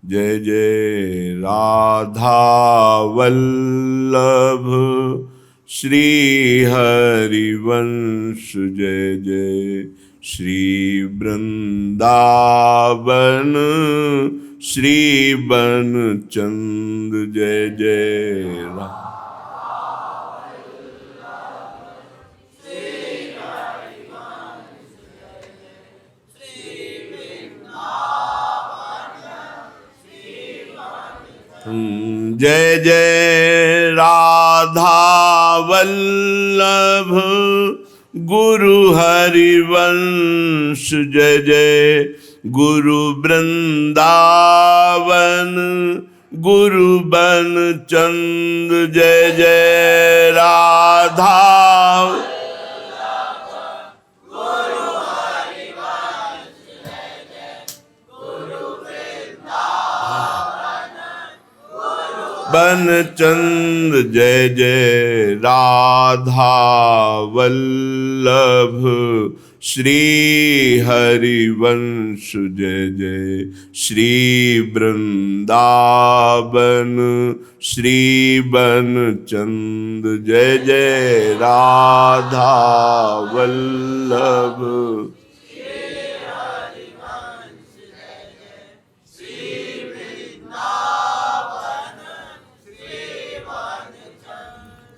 जय जय राधा वल्लभ श्री हरिवंश जय जय श्री वृंदावन श्री बन चंद जय जय राम। जय जय राधा वल्लभ गुरु हरिवंश जय जय गुरु वृंदावन गुरु बन चंद जय जय राधा बन चंद जय जय राधा वल्लभ श्री हरिवंश जय जय श्री वृंदावन श्री बन चंद जय जय राधा वल्लभ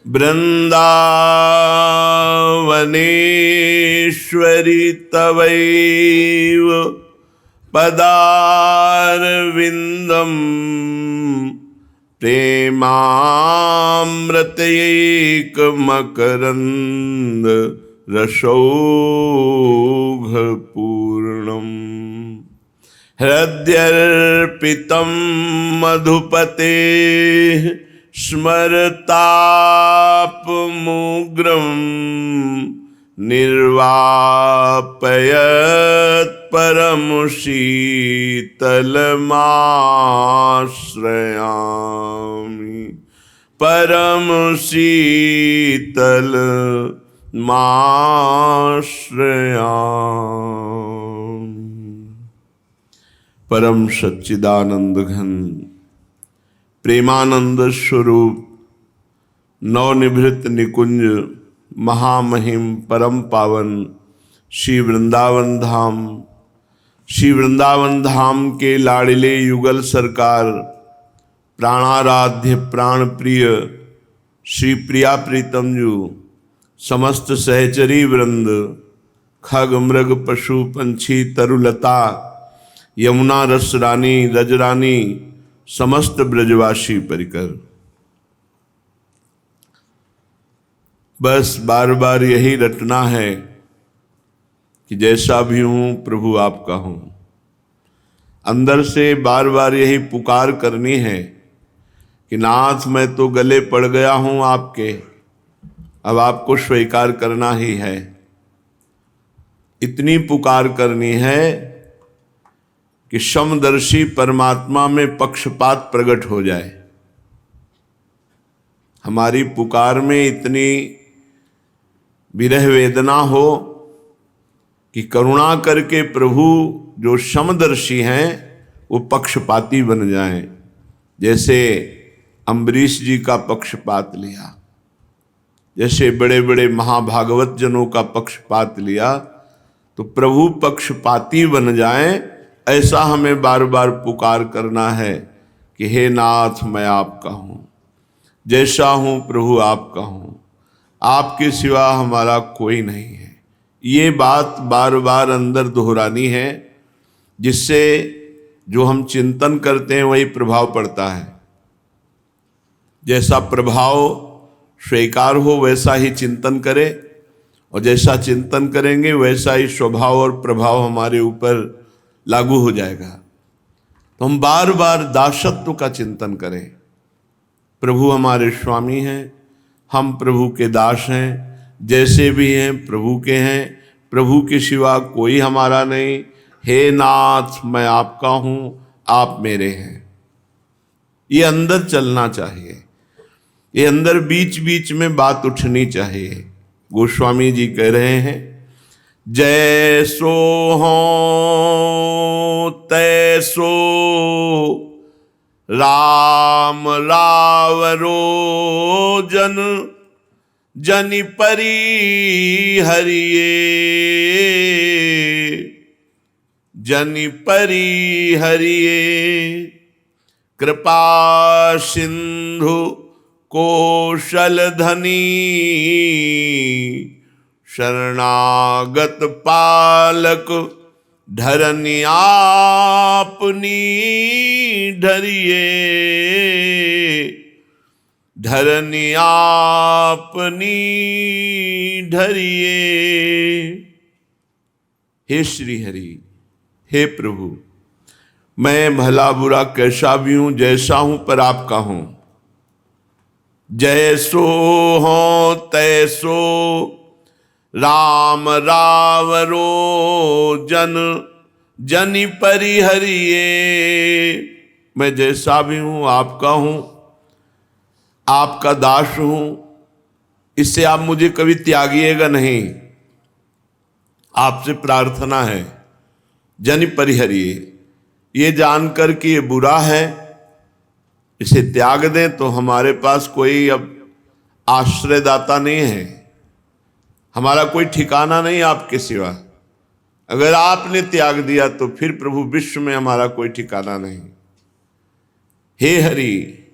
वृंदावनेश्वरी तवैव पदारविंदम प्रेमामृतैकमकरंद रसौघपूर्णम् हृद्यर्पितं मधुपते स्मरतापमुग्रं निर्वापयत् परम शीतलमाश्रयामि परम शीतलमाश्रयामि। परम सच्चिदानंद घन प्रेमानंद स्वरूप नवनिभृत निकुंज महामहिम परम पावन श्री वृंदावन धाम के लाड़िले युगल सरकार प्राणाराध्य प्राण प्रिय श्री प्रिया प्रीतम जू समस्त सहचरी वृंद खग मृग पशु पंछी तरुलता यमुना रस रानी रजरानी समस्त ब्रजवासी परिकर। बस बार बार यही रटना है कि जैसा भी हूं प्रभु आपका हूं। अंदर से बार बार यही पुकार करनी है कि नाथ मैं तो गले पड़ गया हूं आपके, अब आपको स्वीकार करना ही है। इतनी पुकार करनी है कि समदर्शी परमात्मा में पक्षपात प्रकट हो जाए। हमारी पुकार में इतनी विरह वेदना हो कि करुणा करके प्रभु जो समदर्शी हैं वो पक्षपाती बन जाएं। जैसे अम्बरीश जी का पक्षपात लिया, जैसे बड़े बड़े महाभागवत जनों का पक्षपात लिया, तो प्रभु पक्षपाती बन जाएं। ऐसा हमें बार बार पुकार करना है कि हे नाथ मैं आपका हूँ, जैसा हूँ प्रभु आपका हूँ, आपके सिवा हमारा कोई नहीं है। ये बात बार बार अंदर दोहरानी है, जिससे जो हम चिंतन करते हैं वही प्रभाव पड़ता है। जैसा प्रभाव स्वीकार हो वैसा ही चिंतन करें, और जैसा चिंतन करेंगे वैसा ही स्वभाव और प्रभाव हमारे ऊपर लागू हो जाएगा। तो हम बार बार दासत्व का चिंतन करें। प्रभु हमारे स्वामी हैं, हम प्रभु के दास हैं, जैसे भी हैं प्रभु के हैं, प्रभु के सिवा कोई हमारा नहीं। हे नाथ मैं आपका हूँ, आप मेरे हैं। ये अंदर चलना चाहिए, ये अंदर बीच बीच में बात उठनी चाहिए। गोस्वामी जी कह रहे हैं, जैसो हो तैसो राम रावरो जन जनि परि हरिये, जनि परि हरिये। कृपा सिंधु कौशल धनी, शरणागत पालक धरनी आपनी धरिये, धरनी आपनी धरिये। हे श्री हरि, हे प्रभु, मैं भला बुरा कैसा भी हूं, जैसा हूं पर आपका हूं। जैसो हो तैसो राम रावरो जन जनि परि हरिये। मैं जैसा भी हूं आपका हूं, आपका दास हूं, इससे आप मुझे कभी त्यागिएगा नहीं। आपसे प्रार्थना है, जनि परि हरिये। ये जानकर कि ये बुरा है, इसे त्याग दें तो हमारे पास कोई अब आश्रयदाता नहीं है, हमारा कोई ठिकाना नहीं आपके सिवा। अगर आपने त्याग दिया तो फिर प्रभु विश्व में हमारा कोई ठिकाना नहीं। हे हरि,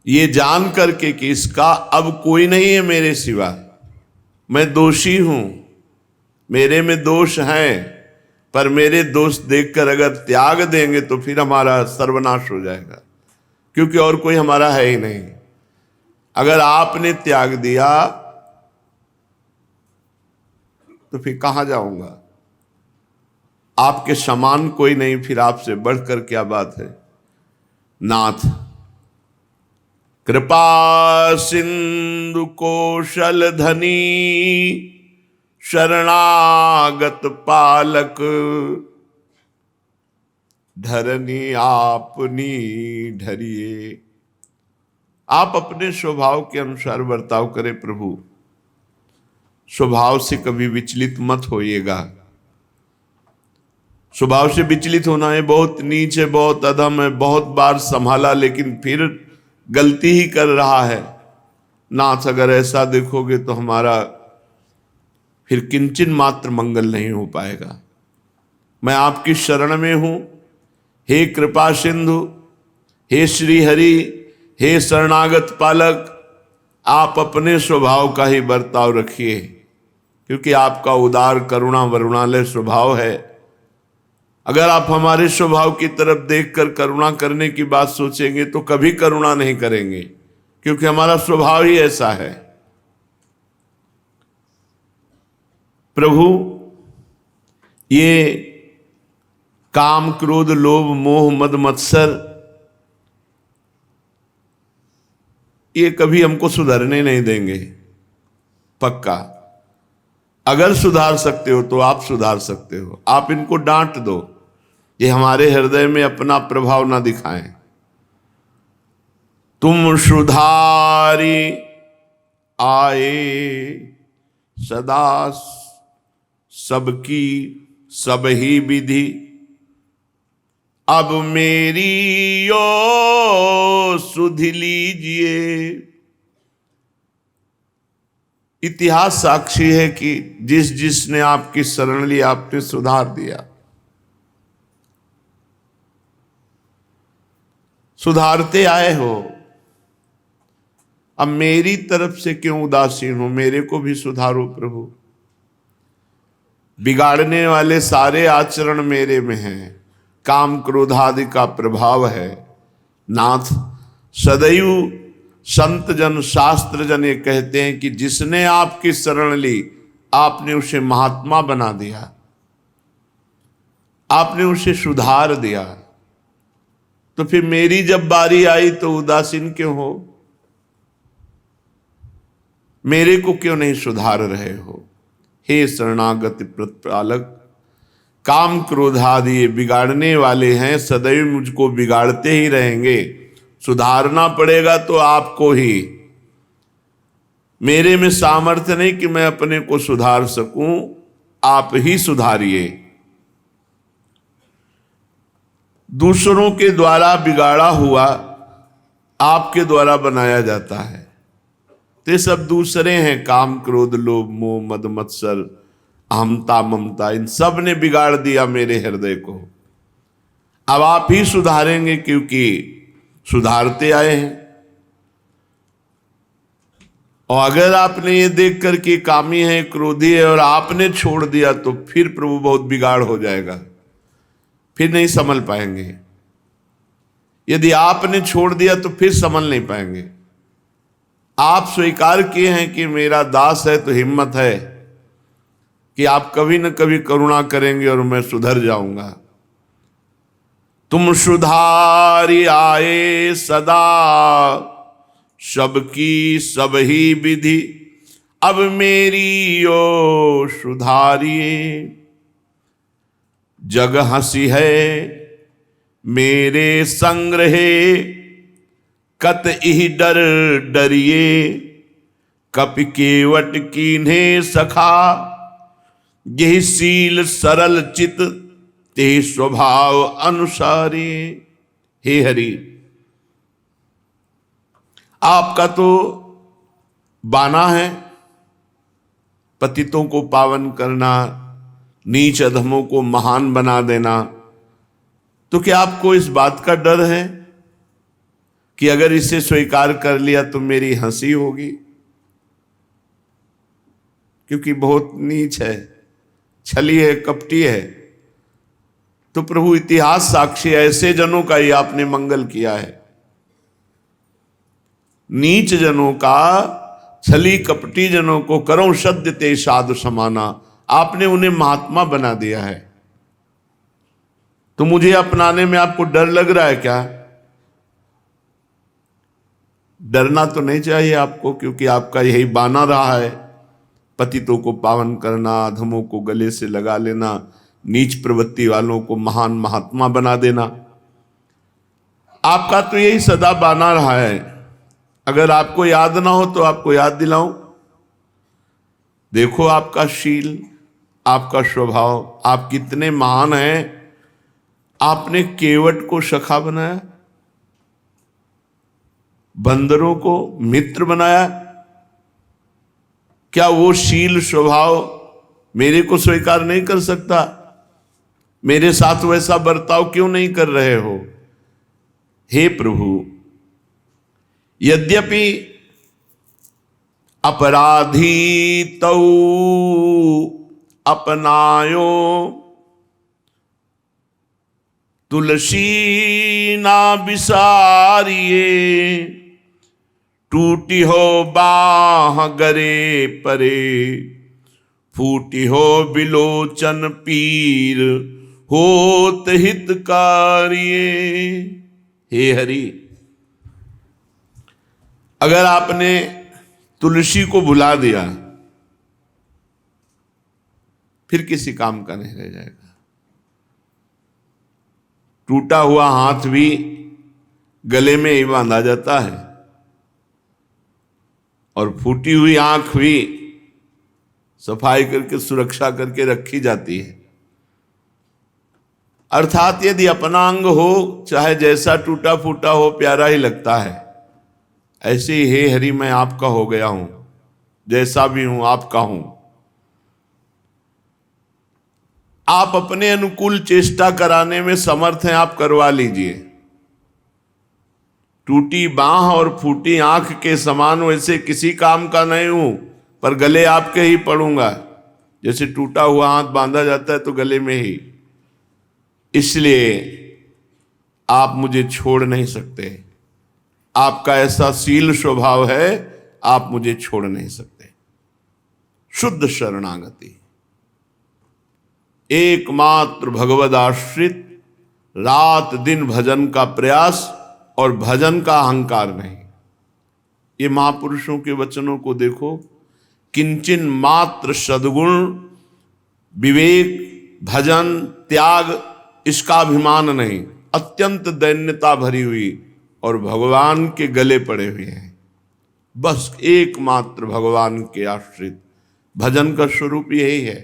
ये जान करके कि इसका अब कोई नहीं है मेरे सिवा, मैं दोषी हूं, मेरे में दोष हैं, पर मेरे दोष देखकर अगर त्याग देंगे तो फिर हमारा सर्वनाश हो जाएगा, क्योंकि और कोई हमारा है ही नहीं। अगर आपने त्याग दिया तो फिर कहां जाऊंगा? आपके समान कोई नहीं, फिर आपसे बढ़कर क्या बात है। नाथ, कृपा सिंधु कौशल धनी, शरणागत पालक धरनी आपनी धरिये। आप अपने स्वभाव के अनुसार बर्ताव करें प्रभु, स्वभाव से कभी विचलित मत होइएगा। स्वभाव से विचलित होना है बहुत नीच है, बहुत अधम है, बहुत बार संभाला लेकिन फिर गलती ही कर रहा है। नाथ, अगर ऐसा देखोगे तो हमारा फिर किंचन मात्र मंगल नहीं हो पाएगा। मैं आपकी शरण में हूं, हे कृपा सिंधु, हे श्री हरि, हे शरणागत पालक, आप अपने स्वभाव का ही बर्ताव रखिए, क्योंकि आपका उदार करुणा वरुणालय स्वभाव है। अगर आप हमारे स्वभाव की तरफ देखकर करुणा करने की बात सोचेंगे तो कभी करुणा नहीं करेंगे, क्योंकि हमारा स्वभाव ही ऐसा है। प्रभु, ये काम क्रोध लोभ मोह मद मत्सर, ये कभी हमको सुधरने नहीं देंगे, पक्का। अगर सुधार सकते हो तो आप सुधार सकते हो, आप इनको डांट दो, ये हमारे हृदय में अपना प्रभाव ना दिखाएं। तुम सुधारी आए सदा सबकी सब ही विधि, अब मेरी यो सुधि लीजिए। इतिहास साक्षी है कि जिस जिसने आपकी शरण ली आपने सुधार दिया। सुधारते आए हो, अब मेरी तरफ से क्यों उदासीन हो? मेरे को भी सुधारो प्रभु। बिगाड़ने वाले सारे आचरण मेरे में हैं, काम क्रोधादि का प्रभाव है। नाथ, सदैव संत जन शास्त्र जन ये कहते हैं कि जिसने आपकी शरण ली आपने उसे महात्मा बना दिया, आपने उसे सुधार दिया। तो फिर मेरी जब बारी आई तो उदासीन क्यों हो? मेरे को क्यों नहीं सुधार रहे हो? हे शरणागत प्रतिपालक, काम क्रोधादि ये बिगाड़ने वाले हैं, सदैव मुझको बिगाड़ते ही रहेंगे। सुधारना पड़ेगा तो आपको ही। मेरे में सामर्थ्य नहीं कि मैं अपने को सुधार सकूं, आप ही सुधारिए। दूसरों के द्वारा बिगाड़ा हुआ आपके द्वारा बनाया जाता है। तो ये सब दूसरे हैं, काम क्रोध लोभ मोह मद मत्सर अहमता ममता, इन सब ने बिगाड़ दिया मेरे हृदय को। अब आप ही सुधारेंगे, क्योंकि सुधारते आए हैं। और अगर आपने ये देख कर के कामी है क्रोधी है और आपने छोड़ दिया तो फिर प्रभु बहुत बिगाड़ हो जाएगा, फिर नहीं संभल पाएंगे। यदि आपने छोड़ दिया तो फिर संभल नहीं पाएंगे। आप स्वीकार किए हैं कि मेरा दास है, तो हिम्मत है कि आप कभी न कभी करुणा करेंगे और मैं सुधर जाऊंगा। तुम सुधारी आए सदा, सबकी सब ही विधि, अब मेरी ओ सुधारिए। जग हंसी है मेरे संग्रहे, कत इह डर डरिए। कपि केवट कीन्हे सखा, यही सील सरल चित, ते स्वभाव अनुसारी। हे हरि, आपका तो बाना है पतितों को पावन करना, नीच अधमों को महान बना देना। तो क्या आपको इस बात का डर है कि अगर इसे स्वीकार कर लिया तो मेरी हंसी होगी? क्योंकि बहुत नीच है, छली है, कपटी है। तो प्रभु इतिहास साक्षी, ऐसे जनों का ही आपने मंगल किया है। नीच जनों का, छली कपटी जनों को करो सद्य ते साधु समाना, आपने उन्हें महात्मा बना दिया है। तो मुझे अपनाने में आपको डर लग रहा है क्या? डरना तो नहीं चाहिए आपको, क्योंकि आपका यही बाना रहा है, पतितों को पावन करना, अधमों को गले से लगा लेना, नीच प्रवृत्ति वालों को महान महात्मा बना देना। आपका तो यही सदा बाना रहा है। अगर आपको याद ना हो तो आपको याद दिलाऊं। देखो आपका शील, आपका स्वभाव, आप कितने महान हैं। आपने केवट को सखा बनाया, बंदरों को मित्र बनाया। क्या वो शील स्वभाव मेरे को स्वीकार नहीं कर सकता? मेरे साथ वैसा बर्ताव क्यों नहीं कर रहे हो? हे प्रभु, यद्यपि अपराधी तौ अपनायो, तुलसी ना बिसारिए। टूटी हो बाह गरे परे, फूटी हो बिलोचन पीर, होत हितकारिये। हे हरि, अगर आपने तुलसी को भुला दिया फिर किसी काम का नहीं रह जाएगा। टूटा हुआ हाथ भी गले में ही बांधा जाता है और फूटी हुई आंख भी सफाई करके सुरक्षा करके रखी जाती है। अर्थात यदि अपना अंग हो, चाहे जैसा टूटा फूटा हो, प्यारा ही लगता है। ऐसे ही हे हरि, मैं आपका हो गया हूं, जैसा भी हूं आपका हूं। आप अपने अनुकूल चेष्टा कराने में समर्थ हैं, आप करवा लीजिए। टूटी बांह और फूटी आंख के समान वैसे किसी काम का नहीं हूं, पर गले आपके ही पड़ूंगा। जैसे टूटा हुआ हाथ बांधा जाता है तो गले में ही, इसलिए आप मुझे छोड़ नहीं सकते। आपका ऐसा शील स्वभाव है, आप मुझे छोड़ नहीं सकते। शुद्ध शरणागति, एकमात्र भगवद आश्रित, रात दिन भजन का प्रयास और भजन का अहंकार नहीं। ये महापुरुषों के वचनों को देखो, किंचन मात्र सद्गुण, विवेक, भजन, त्याग, इसका अभिमान नहीं, अत्यंत दैन्यता भरी हुई और भगवान के गले पड़े हुए हैं। बस एकमात्र भगवान के आश्रित। भजन का स्वरूप यही है,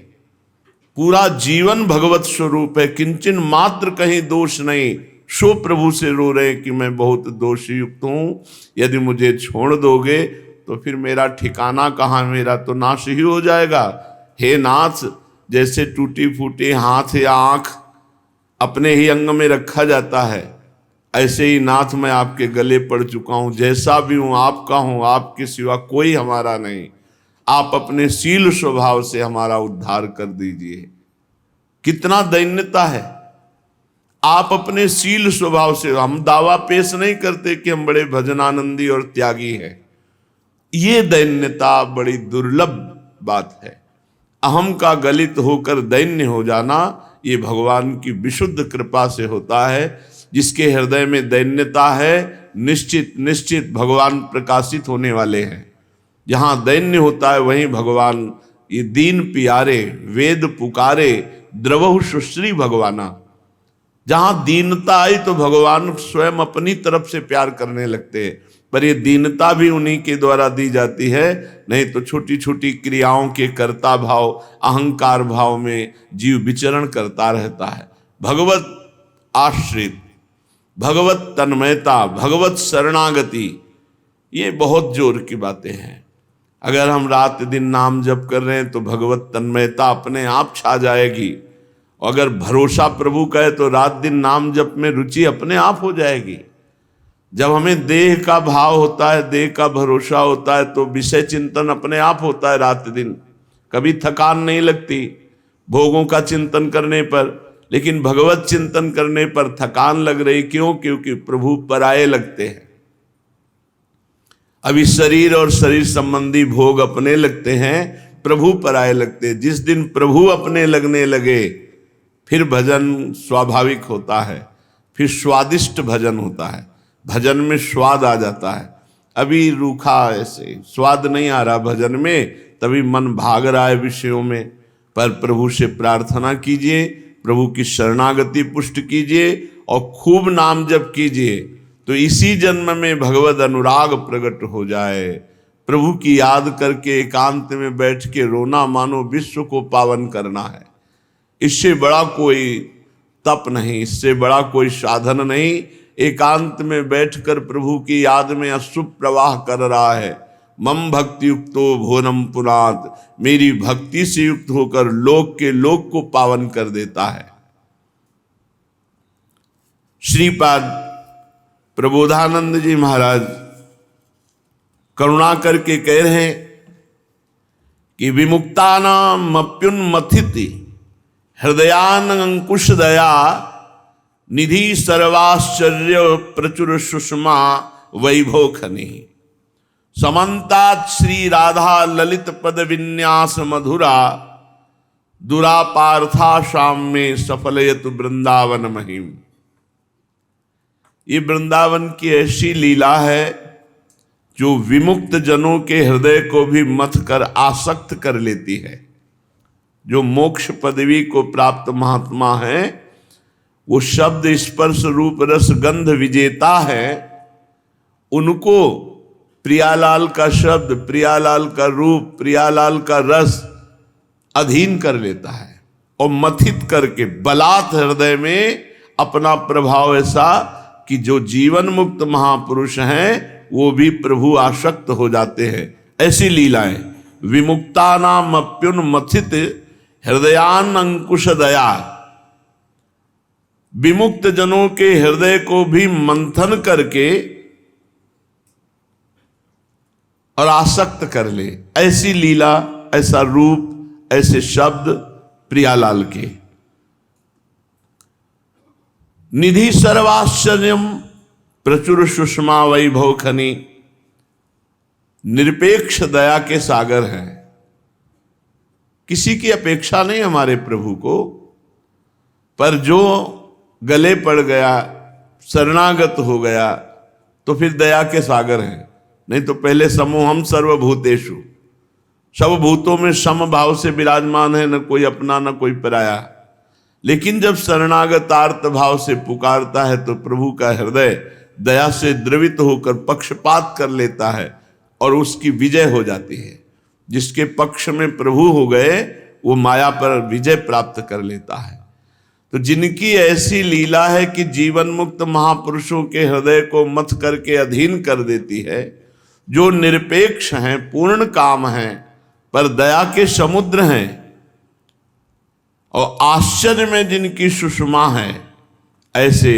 पूरा जीवन भगवत स्वरूप है। किंचन मात्र कहीं दोष नहीं, सो प्रभु से रो रहे हैं कि मैं बहुत दोषी युक्त हूँ, यदि मुझे छोड़ दोगे तो फिर मेरा ठिकाना कहाँ, मेरा तो नाश ही हो जाएगा। हे नाथ, जैसे टूटी फूटी हाथ या आँख अपने ही अंग में रखा जाता है, ऐसे ही नाथ मैं आपके गले पड़ चुका हूँ। जैसा भी हूँ आपका हूँ, आपके सिवा कोई हमारा नहीं। आप अपने शील स्वभाव से हमारा उद्धार कर दीजिए। कितना दैन्यता है। आप अपने शील स्वभाव से, हम दावा पेश नहीं करते कि हम बड़े भजनानंदी और त्यागी हैं। ये दैन्यता बड़ी दुर्लभ बात है। अहम का गलित होकर दैन्य हो जाना, ये भगवान की विशुद्ध कृपा से होता है। जिसके हृदय में दैन्यता है, निश्चित निश्चित भगवान प्रकाशित होने वाले हैं। जहाँ दैन्य होता है वहीं भगवान, ये दीन प्यारे वेद पुकारे द्रवहु सुश्री भगवाना। जहाँ दीनता आई तो भगवान स्वयं अपनी तरफ से प्यार करने लगते हैं, पर ये दीनता भी उन्हीं के द्वारा दी जाती है। नहीं तो छोटी छोटी क्रियाओं के कर्ता भाव, अहंकार भाव में जीव विचरण करता रहता है। भगवत आश्रित, भगवत तन्मयता, भगवत शरणागति, ये बहुत जोर की बातें हैं। अगर हम रात दिन नाम जप कर रहे हैं तो भगवत तन्मयता अपने आप छा जाएगी। अगर भरोसा प्रभु का है तो रात दिन नाम जप में रुचि अपने आप हो जाएगी। जब हमें देह का भाव होता है, देह का भरोसा होता है, तो विषय चिंतन अपने आप होता है रात दिन। कभी थकान नहीं लगती भोगों का चिंतन करने पर, लेकिन भगवत चिंतन करने पर थकान लग रही। क्यों? क्योंकि प्रभु पराये लगते हैं। अभी शरीर और शरीर संबंधी भोग अपने लगते हैं, प्रभु पराये लगते हैं। जिस दिन प्रभु अपने लगने लगे फिर भजन स्वाभाविक होता है, फिर स्वादिष्ट भजन होता है। भजन में स्वाद आ जाता है। अभी रूखा ऐसे स्वाद नहीं आ रहा भजन में, तभी मन भाग रहा है विषयों में। पर प्रभु से प्रार्थना कीजिए, प्रभु की शरणागति पुष्ट कीजिए और खूब नाम जप कीजिए, तो इसी जन्म में भगवद अनुराग प्रकट हो जाए। प्रभु की याद करके एकांत में बैठ के रोना मानो विश्व को पावन करना है। इससे बड़ा कोई तप नहीं, इससे बड़ा कोई साधन नहीं। एकांत में बैठकर प्रभु की याद में अश्रु प्रवाह कर रहा है। मम भक्ति युक्तो भुवनम पुनात, मेरी भक्ति से युक्त होकर लोक के लोक को पावन कर देता है। श्रीपाद प्रबोधानंद जी महाराज करुणा करके कह रहे हैं कि विमुक्तानाम अप्युन्मथिति हृदयान अंकुश दया निधि सर्वाश्चर्य प्रचुर सुषमा वैभव खनि समन्तात श्री राधा ललित पद विन्यास मधुरा दुरापार्था शाम में सफलयत वृंदावन महिम। ये वृंदावन की ऐसी लीला है जो विमुक्त जनों के हृदय को भी मथ कर आसक्त कर लेती है। जो मोक्ष पदवी को प्राप्त महात्मा है, वो शब्द स्पर्श रूप रस गंध विजेता है, उनको प्रियालाल का शब्द, प्रियालाल का रूप, प्रियालाल का रस अधीन कर लेता है और मथित करके बलात् हृदय में अपना प्रभाव ऐसा कि जो जीवन मुक्त महापुरुष हैं वो भी प्रभु आसक्त हो जाते हैं। ऐसी लीलाएं विमुक्तानाम अप्युन्मथित हृदयान अंकुश दया, विमुक्त जनों के हृदय को भी मंथन करके और आसक्त कर ले। ऐसी लीला, ऐसा रूप, ऐसे शब्द प्रियालाल के। निधि सर्वाश्चर्यम प्रचुर सुषमा वैभव खनि, निरपेक्ष दया के सागर हैं। किसी की अपेक्षा नहीं हमारे प्रभु को, पर जो गले पड़ गया, शरणागत हो गया, तो फिर दया के सागर हैं। नहीं तो पहले समूहम सर्वभूतेषु, सब भूतों में सम भाव से विराजमान है, न कोई अपना न कोई पराया। लेकिन जब शरणागत आर्त भाव से पुकारता है तो प्रभु का हृदय दया से द्रवित होकर पक्षपात कर लेता है और उसकी विजय हो जाती है। जिसके पक्ष में प्रभु हो गए वो माया पर विजय प्राप्त कर लेता है। तो जिनकी ऐसी लीला है कि जीवन मुक्त महापुरुषों के हृदय को मथ करके अधीन कर देती है, जो निरपेक्ष हैं, पूर्ण काम हैं, पर दया के समुद्र हैं, और आश्चर्य में जिनकी सुषमा है, ऐसे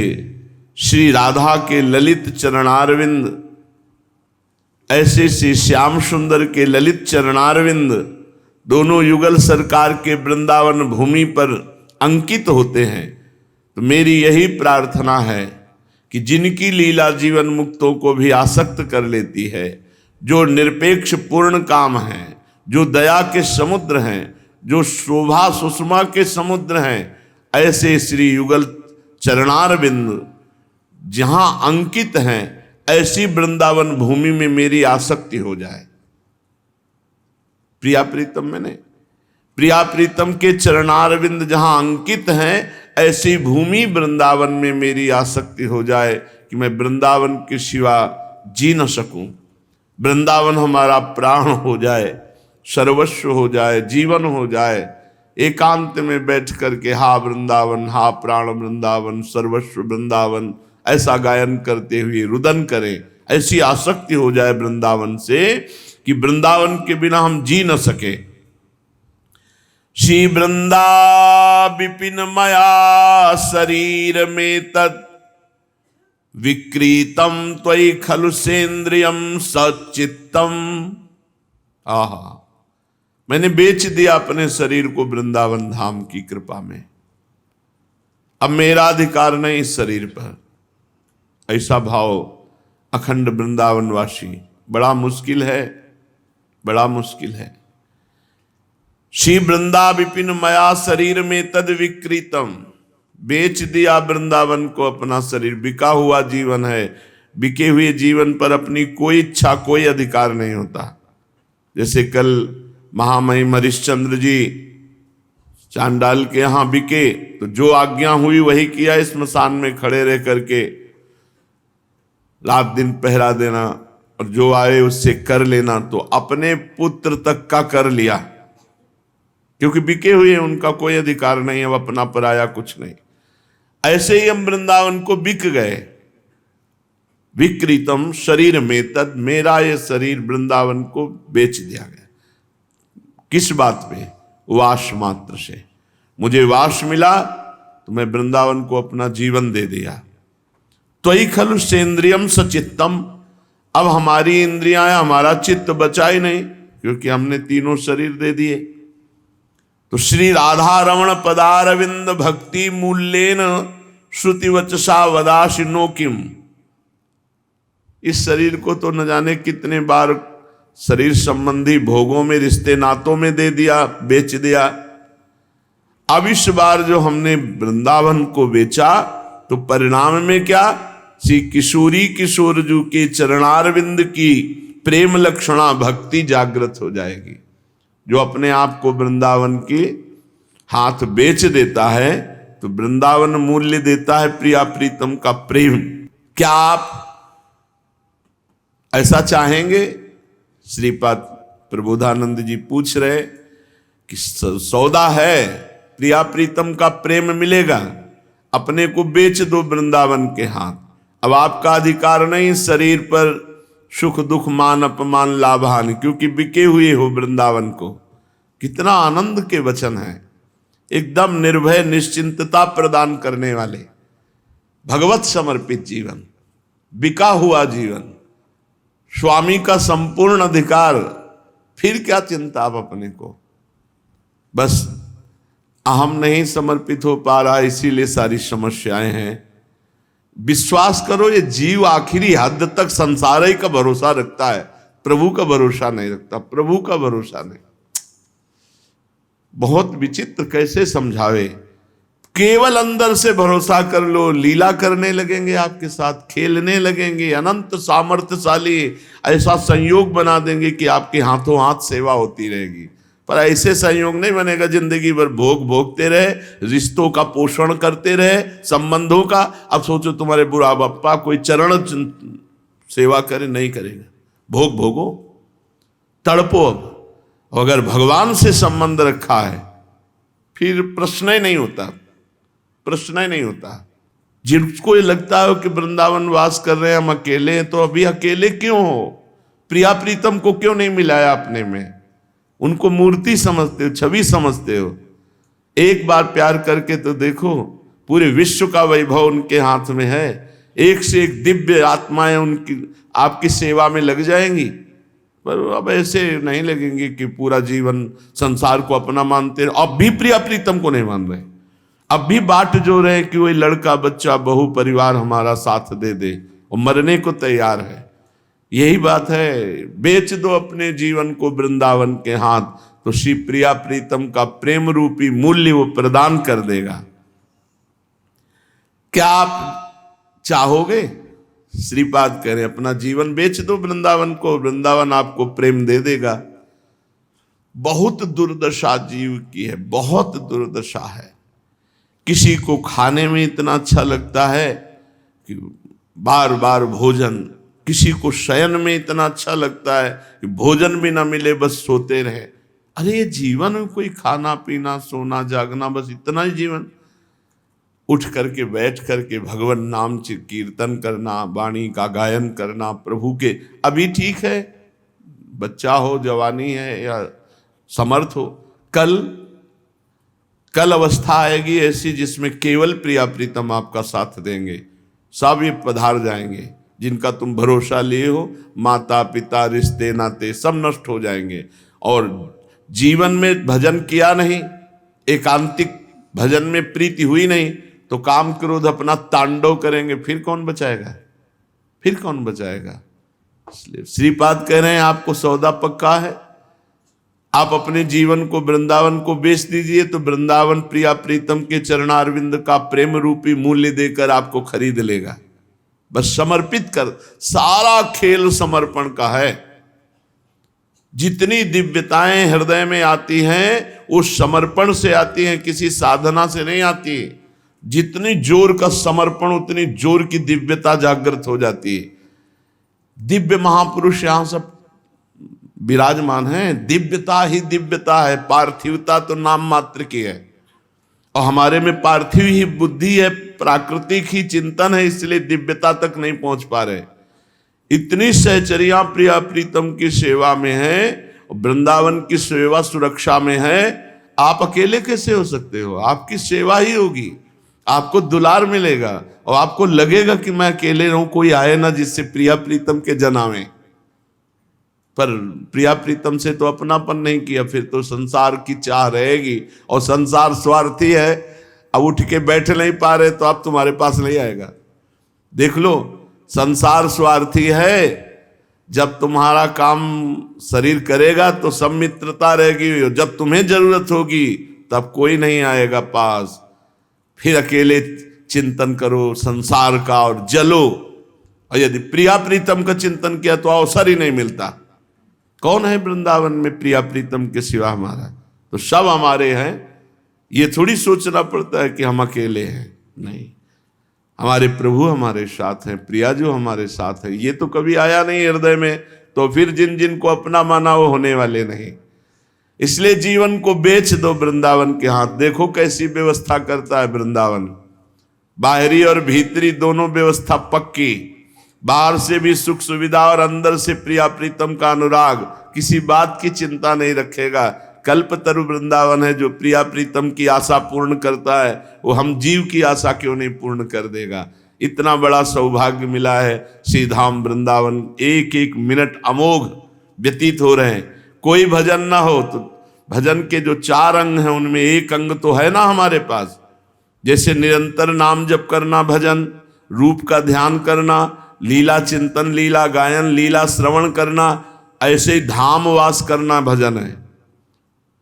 श्री राधा के ललित चरणारविंद, ऐसे श्री श्याम सुंदर के ललित चरणारविंद दोनों युगल सरकार के वृंदावन भूमि पर अंकित होते हैं। तो मेरी यही प्रार्थना है कि जिनकी लीला जीवन मुक्तों को भी आसक्त कर लेती है, जो निरपेक्ष पूर्ण काम है, जो दया के समुद्र हैं, जो शोभा सुषमा के समुद्र हैं, ऐसे श्री युगल चरणारविंद जहां अंकित हैं, ऐसी वृंदावन भूमि में मेरी आसक्ति हो जाए। प्रिया प्रीतम में नहीं, प्रिया प्रीतम के चरणारविंद जहां अंकित हैं, ऐसी भूमि वृंदावन में मेरी आसक्ति हो जाए कि मैं वृंदावन के सिवा जी न सकूं। वृंदावन हमारा प्राण हो जाए, सर्वस्व हो जाए, जीवन हो जाए। एकांत में बैठ करके हा वृंदावन, हा प्राण वृंदावन, सर्वस्व वृंदावन, ऐसा गायन करते हुए रुदन करें। ऐसी आसक्ति हो जाए वृंदावन से कि वृंदावन के बिना हम जी न सके। श्री वृंदा विपिन मया शरीर में तत् विक्रीतम त्वयि खलु सेन्द्रियम सचित्तम। आहा, मैंने बेच दिया अपने शरीर को वृंदावन धाम की कृपा में। अब मेरा अधिकार नहीं इस शरीर पर। ऐसा भाव अखंड वृंदावनवासी, बड़ा मुश्किल है, बड़ा मुश्किल है। श्री वृंदा विपिन मया शरीर में तद विक्रीतम, बेच दिया वृंदावन को अपना शरीर। बिका हुआ जीवन है, बिके हुए जीवन पर अपनी कोई इच्छा, कोई अधिकार नहीं होता। जैसे कल महामहिम हरिश्चंद्र जी चांडाल के यहां बिके, तो जो आज्ञा हुई वही किया, स्मशान में खड़े रह करके रात दिन पहरा देना, और जो आए उससे कर लेना। तो अपने पुत्र तक का कर लिया, क्योंकि बिके हुए उनका कोई अधिकार नहीं है, अपना पराया कुछ नहीं। ऐसे ही हम वृंदावन को बिक गए। विक्रीतम शरीर में तद, मेरा ये शरीर वृंदावन को बेच दिया गया। किस बात पे? वास मात्र से। मुझे वास मिला तो मैं वृंदावन को अपना जीवन दे दिया। त्वयि खलु सेन्द्रियम सचित्तम, अब हमारी इंद्रियां, हमारा चित्त बचा ही नहीं, क्योंकि हमने तीनों शरीर दे दिए। तो श्री राधा रमण पदारविंद भक्ति मूल्येन श्रुति वचसा वदासि नो किम। इस शरीर को तो न जाने कितने बार शरीर संबंधी भोगों में, रिश्ते नातों में दे दिया, बेच दिया। अब इस बार जो हमने वृंदावन को बेचा, तो परिणाम में क्या? श्री किशोरी किशोर जू के चरणारविंद की प्रेम लक्षणा भक्ति जागृत हो जाएगी। जो अपने आप को वृंदावन के हाथ बेच देता है, तो वृंदावन मूल्य देता है प्रिया प्रीतम का प्रेम। क्या आप ऐसा चाहेंगे? श्रीपाद प्रबोधानंद जी पूछ रहे कि सौदा है, प्रिया प्रीतम का प्रेम मिलेगा, अपने को बेच दो वृंदावन के हाथ। अब आपका अधिकार नहीं शरीर पर सुख दुख मान अपमान लाभ हानि, क्योंकि बिके हुए हो वृंदावन को। कितना आनंद के वचन है, एकदम निर्भय निश्चिंतता प्रदान करने वाले, भगवत समर्पित जीवन, बिका हुआ जीवन, स्वामी का संपूर्ण अधिकार। फिर क्या चिंता आप अपने को? बस अहम नहीं समर्पित हो पा रहा, इसीलिए सारी समस्याएं हैं। विश्वास करो, ये जीव आखिरी हद तक संसार ही का भरोसा रखता है, प्रभु का भरोसा नहीं रखता, प्रभु का भरोसा नहीं। बहुत विचित्र, कैसे समझावे। केवल अंदर से भरोसा कर लो, लीला करने लगेंगे, आपके साथ खेलने लगेंगे, अनंत सामर्थ्यशाली ऐसा संयोग बना देंगे कि आपके हाथों हाथ सेवा होती रहेगी। पर ऐसे संयोग नहीं बनेगा जिंदगी भर भोग भोगते रहे, रिश्तों का पोषण करते रहे, संबंधों का। अब सोचो तुम्हारे बुढ़ा बापा कोई चरण सेवा करे, नहीं करेगा, भोग भोगो, तड़पो। अब अगर भगवान से संबंध रखा है, फिर प्रश्न ही नहीं होता, प्रश्न ही नहीं होता। जिनको ये लगता है कि वृंदावन वास कर रहे हैं हम अकेले हैं, तो अभी अकेले क्यों हो? प्रिया प्रीतम को क्यों नहीं मिलाया अपने में? उनको मूर्ति समझते हो, छवि समझते हो। एक बार प्यार करके तो देखो, पूरे विश्व का वैभव उनके हाथ में है। एक से एक दिव्य आत्माएं उनकी आपकी सेवा में लग जाएंगी। पर अब ऐसे नहीं लगेंगे कि पूरा जीवन संसार को अपना मानते हैं। अब भी प्रिया प्रीतम को नहीं मान रहे, अब भी बाट जो रहे कि वही लड़का बच्चा बहु परिवार हमारा साथ दे दे, वो मरने को तैयार है। यही बात है, बेच दो अपने जीवन को वृंदावन के हाथ, तो श्री प्रिया प्रीतम का प्रेम रूपी मूल्य वो प्रदान कर देगा। क्या आप चाहोगे? श्रीपाद कह रहे अपना जीवन बेच दो वृंदावन को, वृंदावन आपको प्रेम दे देगा। बहुत दुर्दशा जीव की है, बहुत दुर्दशा है। किसी को खाने में इतना अच्छा लगता है कि बार बार भोजन, किसी को शयन में इतना अच्छा लगता है कि भोजन भी ना मिले बस सोते रहे। अरे ये जीवन में कोई खाना पीना सोना जागना बस इतना ही जीवन? उठ करके बैठ करके भगवान नाम कीर्तन करना, वाणी का गायन करना प्रभु के, अभी ठीक है, बच्चा हो, जवानी है या समर्थ हो, कल अवस्था आएगी ऐसी जिसमें केवल प्रिया प्रीतम आपका साथ देंगे। सब ये पधार जाएंगे जिनका तुम भरोसा लिए हो, माता पिता रिश्ते नाते सब नष्ट हो जाएंगे। और जीवन में भजन किया नहीं, एकांतिक भजन में प्रीति हुई नहीं, तो काम क्रोध अपना तांडव करेंगे, फिर कौन बचाएगा? फिर कौन बचाएगा? इसलिए श्रीपाद कह रहे हैं आपको सौदा पक्का है, आप अपने जीवन को वृंदावन को बेच दीजिए तो वृंदावन प्रिया प्रीतम के चरणारविंद का प्रेम रूपी मूल्य देकर आपको खरीद लेगा। बस समर्पित कर, सारा खेल समर्पण का है। जितनी दिव्यताएं हृदय में आती हैं उस समर्पण से आती हैं, किसी साधना से नहीं आती। जितनी जोर का समर्पण उतनी जोर की दिव्यता जागृत हो जाती है। दिव्य महापुरुष यहां सब विराजमान हैं, दिव्यता ही दिव्यता है, पार्थिवता तो नाम मात्र की है। और हमारे में पार्थिव ही बुद्धि है, प्राकृतिक ही चिंतन है, इसलिए दिव्यता तक नहीं पहुंच पा रहे। इतनी सहचर्या प्रिया प्रीतम की सेवा में है, वृंदावन की सेवा सुरक्षा में है। आप अकेले कैसे हो सकते हो? आपकी सेवा ही होगी, आपको दुलार मिलेगा और आपको लगेगा कि मैं अकेले रहूं, कोई आए ना जिससे प्रिया प्रीतम के जन आवे। पर प्रिया प्रीतम से तो अपनापन नहीं किया, फिर तो संसार की चाह रहेगी और संसार स्वार्थी है। अब उठ के बैठ नहीं पा रहे तो अब तुम्हारे पास नहीं आएगा। देख लो, संसार स्वार्थी है। जब तुम्हारा काम शरीर करेगा तो सब मित्रता रहेगी, जब तुम्हें जरूरत होगी तब कोई नहीं आएगा पास। फिर अकेले चिंतन करो संसार का और जलो। और यदि प्रिया प्रीतम का चिंतन किया तो अवसर ही नहीं मिलता। कौन है वृंदावन में प्रिया प्रीतम के सिवा हमारा? तो सब हमारे हैं। ये थोड़ी सोचना पड़ता है कि हम अकेले हैं, नहीं, हमारे प्रभु हमारे साथ हैं, प्रिया जो हमारे साथ है। ये तो कभी आया नहीं हृदय में, तो फिर जिन जिन को अपना माना वो होने वाले नहीं। इसलिए जीवन को बेच दो वृंदावन के हाथ। देखो कैसी व्यवस्था करता है वृंदावन, बाहरी और भीतरी दोनों व्यवस्था पक्की। बाहर से भी सुख सुविधा और अंदर से प्रिया प्रीतम का अनुराग, किसी बात की चिंता नहीं रखेगा। कल्पतरु वृंदावन है जो प्रिया प्रीतम की आशा पूर्ण करता है, वो हम जीव की आशा क्यों नहीं पूर्ण कर देगा। इतना बड़ा सौभाग्य मिला है श्री धाम वृंदावन। एक एक मिनट अमोघ व्यतीत हो रहे हैं। कोई भजन ना हो तो भजन के जो 4 अंग हैं उनमें एक अंग तो है ना हमारे पास। जैसे निरंतर नाम जप करना भजन, रूप का ध्यान करना, लीला चिंतन, लीला गायन, लीला श्रवण करना, ऐसे ही धामवास करना भजन है।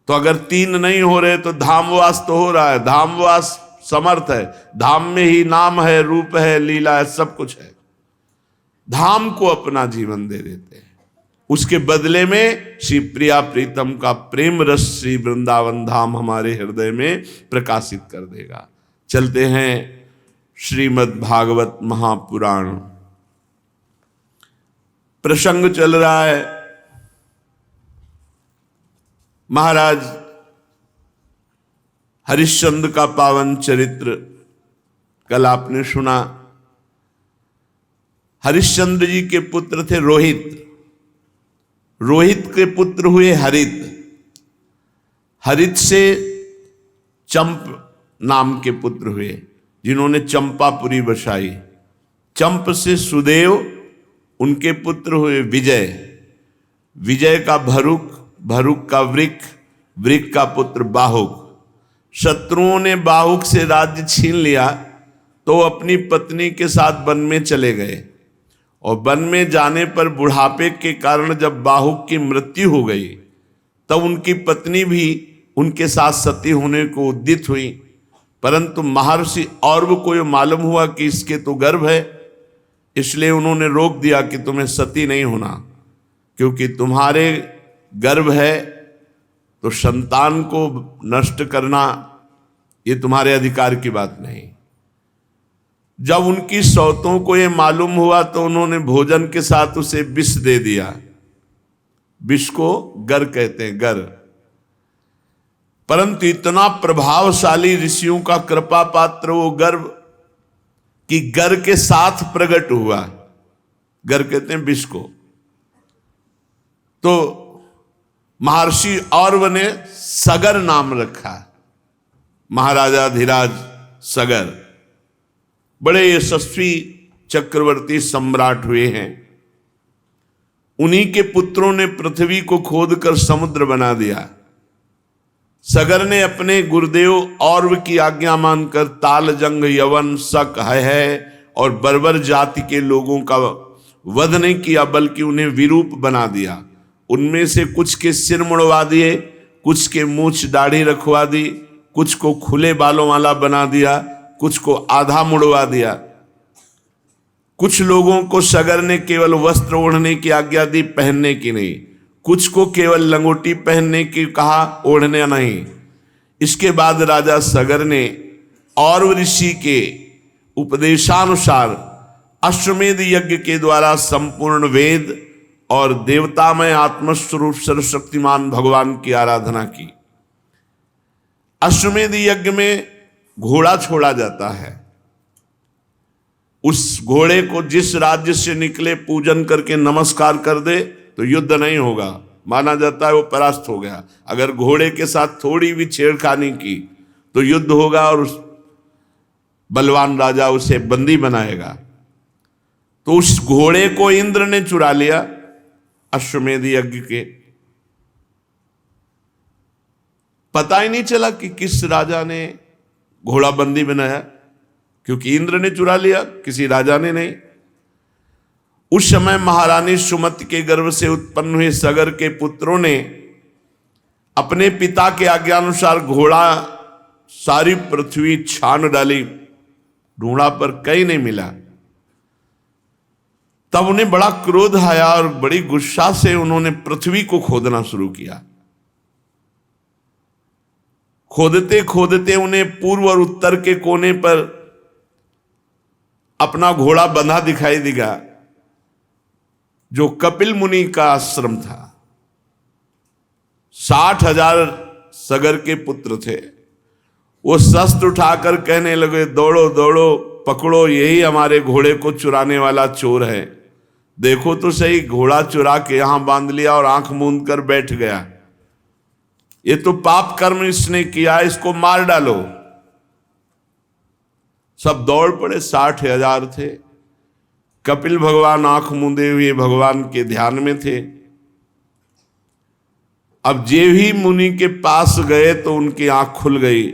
तो अगर 3 नहीं हो रहे तो धामवास तो हो रहा है। धामवास समर्थ है, धाम में ही नाम है, रूप है, लीला है, सब कुछ है। धाम को अपना जीवन दे देते हैं। उसके बदले में श्री प्रिया प्रीतम का प्रेम रस श्री वृंदावन धाम हमारे हृदय में प्रकाशित कर देगा। चलते हैं श्रीमद् भागवत महापुराण। प्रसंग चल रहा है महाराज हरिश्चंद्र का पावन चरित्र कल आपने सुना हरिश्चंद्र जी के पुत्र थे रोहित, रोहित के पुत्र हुए हरित, हरित से चंप नाम के पुत्र हुए जिन्होंने चंपापुरी बसाई, चंप से सुदेव, उनके पुत्र हुए विजय, विजय का भरुक, भरुक का वृक, वृक का पुत्र बाहुक। शत्रुओं ने बाहुक से राज्य छीन लिया तो अपनी पत्नी के साथ वन में चले गए, और वन में जाने पर बुढ़ापे के कारण जब बाहुक की मृत्यु हो गई तब उनकी पत्नी भी उनके साथ सती होने को उद्यत हुई। परंतु महर्षि औरव को यह मालूम हुआ कि इसके तो गर्भ है, इसलिए उन्होंने रोक दिया कि तुम्हें सती नहीं होना, क्योंकि तुम्हारे गर्भ है तो संतान को नष्ट करना ये तुम्हारे अधिकार की बात नहीं। जब उनकी सौतों को यह मालूम हुआ तो उन्होंने भोजन के साथ उसे विष दे दिया। विष को गर कहते हैं, गर। परंतु इतना प्रभावशाली ऋषियों का कृपा पात्र वो गर्भ कि गर के साथ प्रकट हुआ। गर कहते हैं विष को। तो महर्षि औरव ने सगर नाम रखा, महाराजा धीराज सगर। बड़े यशस्वी चक्रवर्ती सम्राट हुए हैं। उन्हीं के पुत्रों ने पृथ्वी को खोदकर समुद्र बना दिया। सगर ने अपने गुरुदेव औरव की आज्ञा मानकर ताल, जंग, यवन, शक, है और बर्बर जाति के लोगों का वध नहीं किया, बल्कि उन्हें विरूप बना दिया। उनमें से कुछ के सिर मुड़वा दिए, कुछ के मूछ दाढ़ी रखवा दी, कुछ को खुले बालों वाला बना दिया, कुछ को आधा मुड़वा दिया। कुछ लोगों को सगर ने केवल वस्त्र ओढ़ने की आज्ञा दी, पहनने की नहीं। कुछ को केवल लंगोटी पहनने की कहा, ओढ़ने नहीं। इसके बाद राजा सगर ने औरव ऋषि के उपदेशानुसार अश्वमेध यज्ञ के द्वारा संपूर्ण वेद और देवतामय आत्मस्वरूप सर्वशक्तिमान भगवान की आराधना की। अश्वमेध यज्ञ में घोड़ा छोड़ा जाता है। उस घोड़े को जिस राज्य से निकले पूजन करके नमस्कार कर दे तो युद्ध नहीं होगा, माना जाता है वो परास्त हो गया। अगर घोड़े के साथ थोड़ी भी छेड़खानी की तो युद्ध होगा और उस बलवान राजा उसे बंदी बनाएगा। तो उस घोड़े को इंद्र ने चुरा लिया अश्वमेध यज्ञ के। पता ही नहीं चला कि किस राजा ने घोड़ा बंदी बनाया, क्योंकि इंद्र ने चुरा लिया, किसी राजा ने नहीं। उस समय महारानी सुमति के गर्भ से उत्पन्न हुए सगर के पुत्रों ने अपने पिता के आज्ञानुसार घोड़ा सारी पृथ्वी छान डाली, ढूंढा पर कहीं नहीं मिला। तब उन्हें बड़ा क्रोध आया और बड़ी गुस्सा से उन्होंने पृथ्वी को खोदना शुरू किया। खोदते खोदते उन्हें पूर्व और उत्तर के कोने पर अपना घोड़ा बंधा दिखाई देगा, जो कपिल मुनि का आश्रम था। 60,000 सगर के पुत्र थे। वो शस्त्र उठाकर कहने लगे, दौड़ो दौड़ो, पकड़ो, यही हमारे घोड़े को चुराने वाला चोर है। देखो तो सही, घोड़ा चुरा के यहां बांध लिया और आंख मूंद कर बैठ गया। ये तो पाप कर्म इसने किया, इसको मार डालो। सब दौड़ पड़े, 60,000 थे। कपिल भगवान आंख मूंदे हुए भगवान के ध्यान में थे। अब जे भी मुनि के पास गए तो उनकी आंख खुल गई।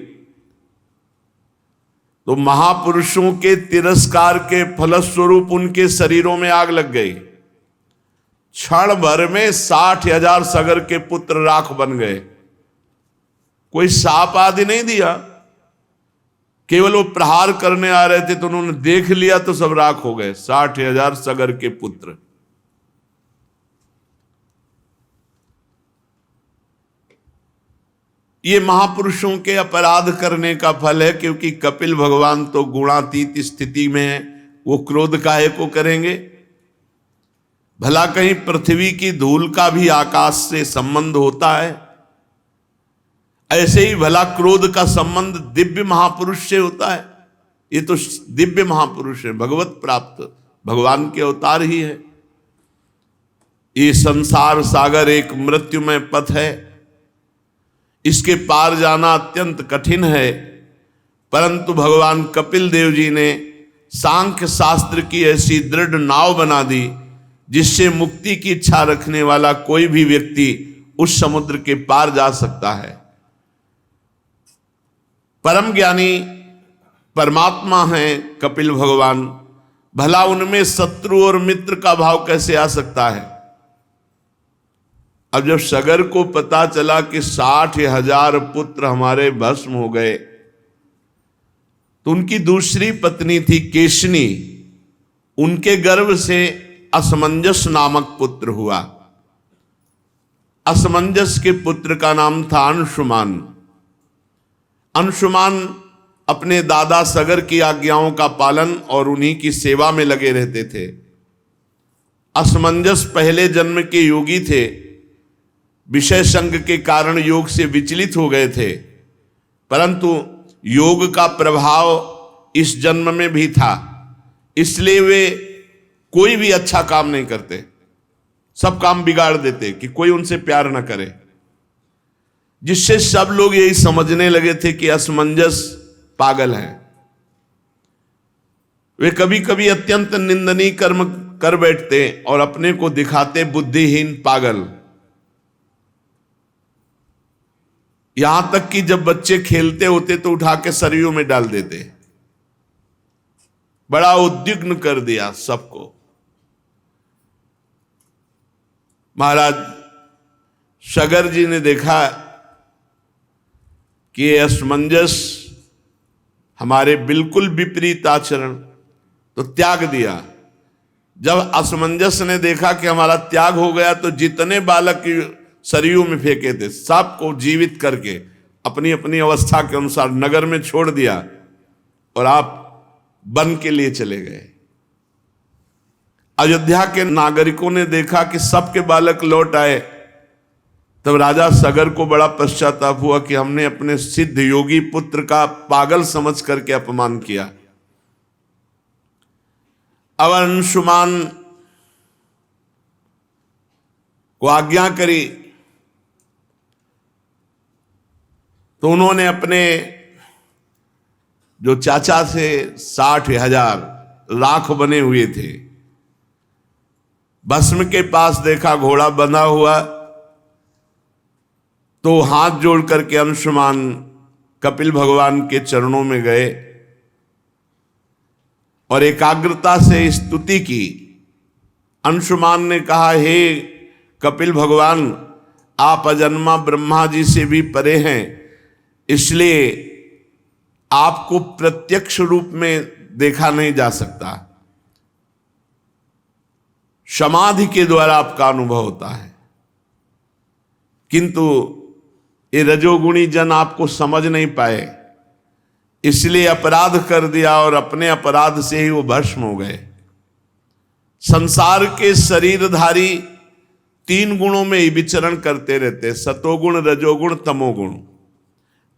तो महापुरुषों के तिरस्कार के फलस्वरूप उनके शरीरों में आग लग गई। क्षण भर में 60,000 सगर के पुत्र राख बन गए। कोई साप आदि नहीं दिया, केवल वो प्रहार करने आ रहे थे तो उन्होंने देख लिया तो सब राख हो गए। 60,000 सगर के पुत्र। ये महापुरुषों के अपराध करने का फल है, क्योंकि कपिल भगवान तो गुणातीत स्थिति में है, वो क्रोध काहे को करेंगे। भला कहीं पृथ्वी की धूल का भी आकाश से संबंध होता है? ऐसे ही भला क्रोध का संबंध दिव्य महापुरुष से होता है? ये तो दिव्य महापुरुष है, भगवत प्राप्त भगवान के अवतार ही है। ये संसार सागर एक मृत्युमय पथ है, इसके पार जाना अत्यंत कठिन है, परंतु भगवान कपिल देव जी ने सांख्य शास्त्र की ऐसी दृढ़ नाव बना दी जिससे मुक्ति की इच्छा रखने वाला कोई भी व्यक्ति उस समुद्र के पार जा सकता है। परम ज्ञानी परमात्मा हैं कपिल भगवान, भला उनमें शत्रु और मित्र का भाव कैसे आ सकता है। अब जब सगर को पता चला कि 60,000 पुत्र हमारे भस्म हो गए, तो उनकी दूसरी पत्नी थी केशनी, उनके गर्भ से असमंजस नामक पुत्र हुआ। असमंजस के पुत्र का नाम था अंशुमान। अंशुमान अपने दादा सगर की आज्ञाओं का पालन और उन्हीं की सेवा में लगे रहते थे। असमंजस पहले जन्म के योगी थे, विषय संग के कारण योग से विचलित हो गए थे, परंतु योग का प्रभाव इस जन्म में भी था, इसलिए वे कोई भी अच्छा काम नहीं करते, सब काम बिगाड़ देते कि कोई उनसे प्यार न करे, जिससे सब लोग यही समझने लगे थे कि असमंजस पागल हैं। वे कभी कभी अत्यंत निंदनीय कर्म कर बैठते और अपने को दिखाते बुद्धिहीन पागल। यहां तक कि जब बच्चे खेलते होते तो उठा के सरयू में डाल देते। बड़ा उद्विग्न कर दिया सबको। महाराज सगर जी ने देखा कि ये असमंजस हमारे बिल्कुल विपरीत आचरण, तो त्याग दिया। जब असमंजस ने देखा कि हमारा त्याग हो गया, तो जितने बालक सरयू में फेंके थे सबको जीवित करके अपनी अपनी अवस्था के अनुसार नगर में छोड़ दिया और आप वन के लिए चले गए। अयोध्या के नागरिकों ने देखा कि सबके बालक लौट आए, तब राजा सगर को बड़ा पश्चाताप हुआ कि हमने अपने सिद्ध योगी पुत्र का पागल समझ करके अपमान किया। अब अंशुमान को आज्ञा करी तो उन्होंने अपने जो चाचा से 60,000 लाख बने हुए थे, भस्म के पास देखा घोड़ा बंधा हुआ, तो हाथ जोड़ करके अंशुमान कपिल भगवान के चरणों में गए और एकाग्रता से स्तुति की। अंशुमान ने कहा, हे कपिल भगवान, आप अजन्मा ब्रह्मा जी से भी परे हैं, इसलिए आपको प्रत्यक्ष रूप में देखा नहीं जा सकता, समाधि के द्वारा आपका अनुभव होता है, किंतु ये रजोगुणी जन आपको समझ नहीं पाए, इसलिए अपराध कर दिया और अपने अपराध से ही वो भस्म हो गए। संसार के शरीरधारी 3 गुणों में ही विचरण करते रहते, सतोगुण, रजोगुण, तमोगुण।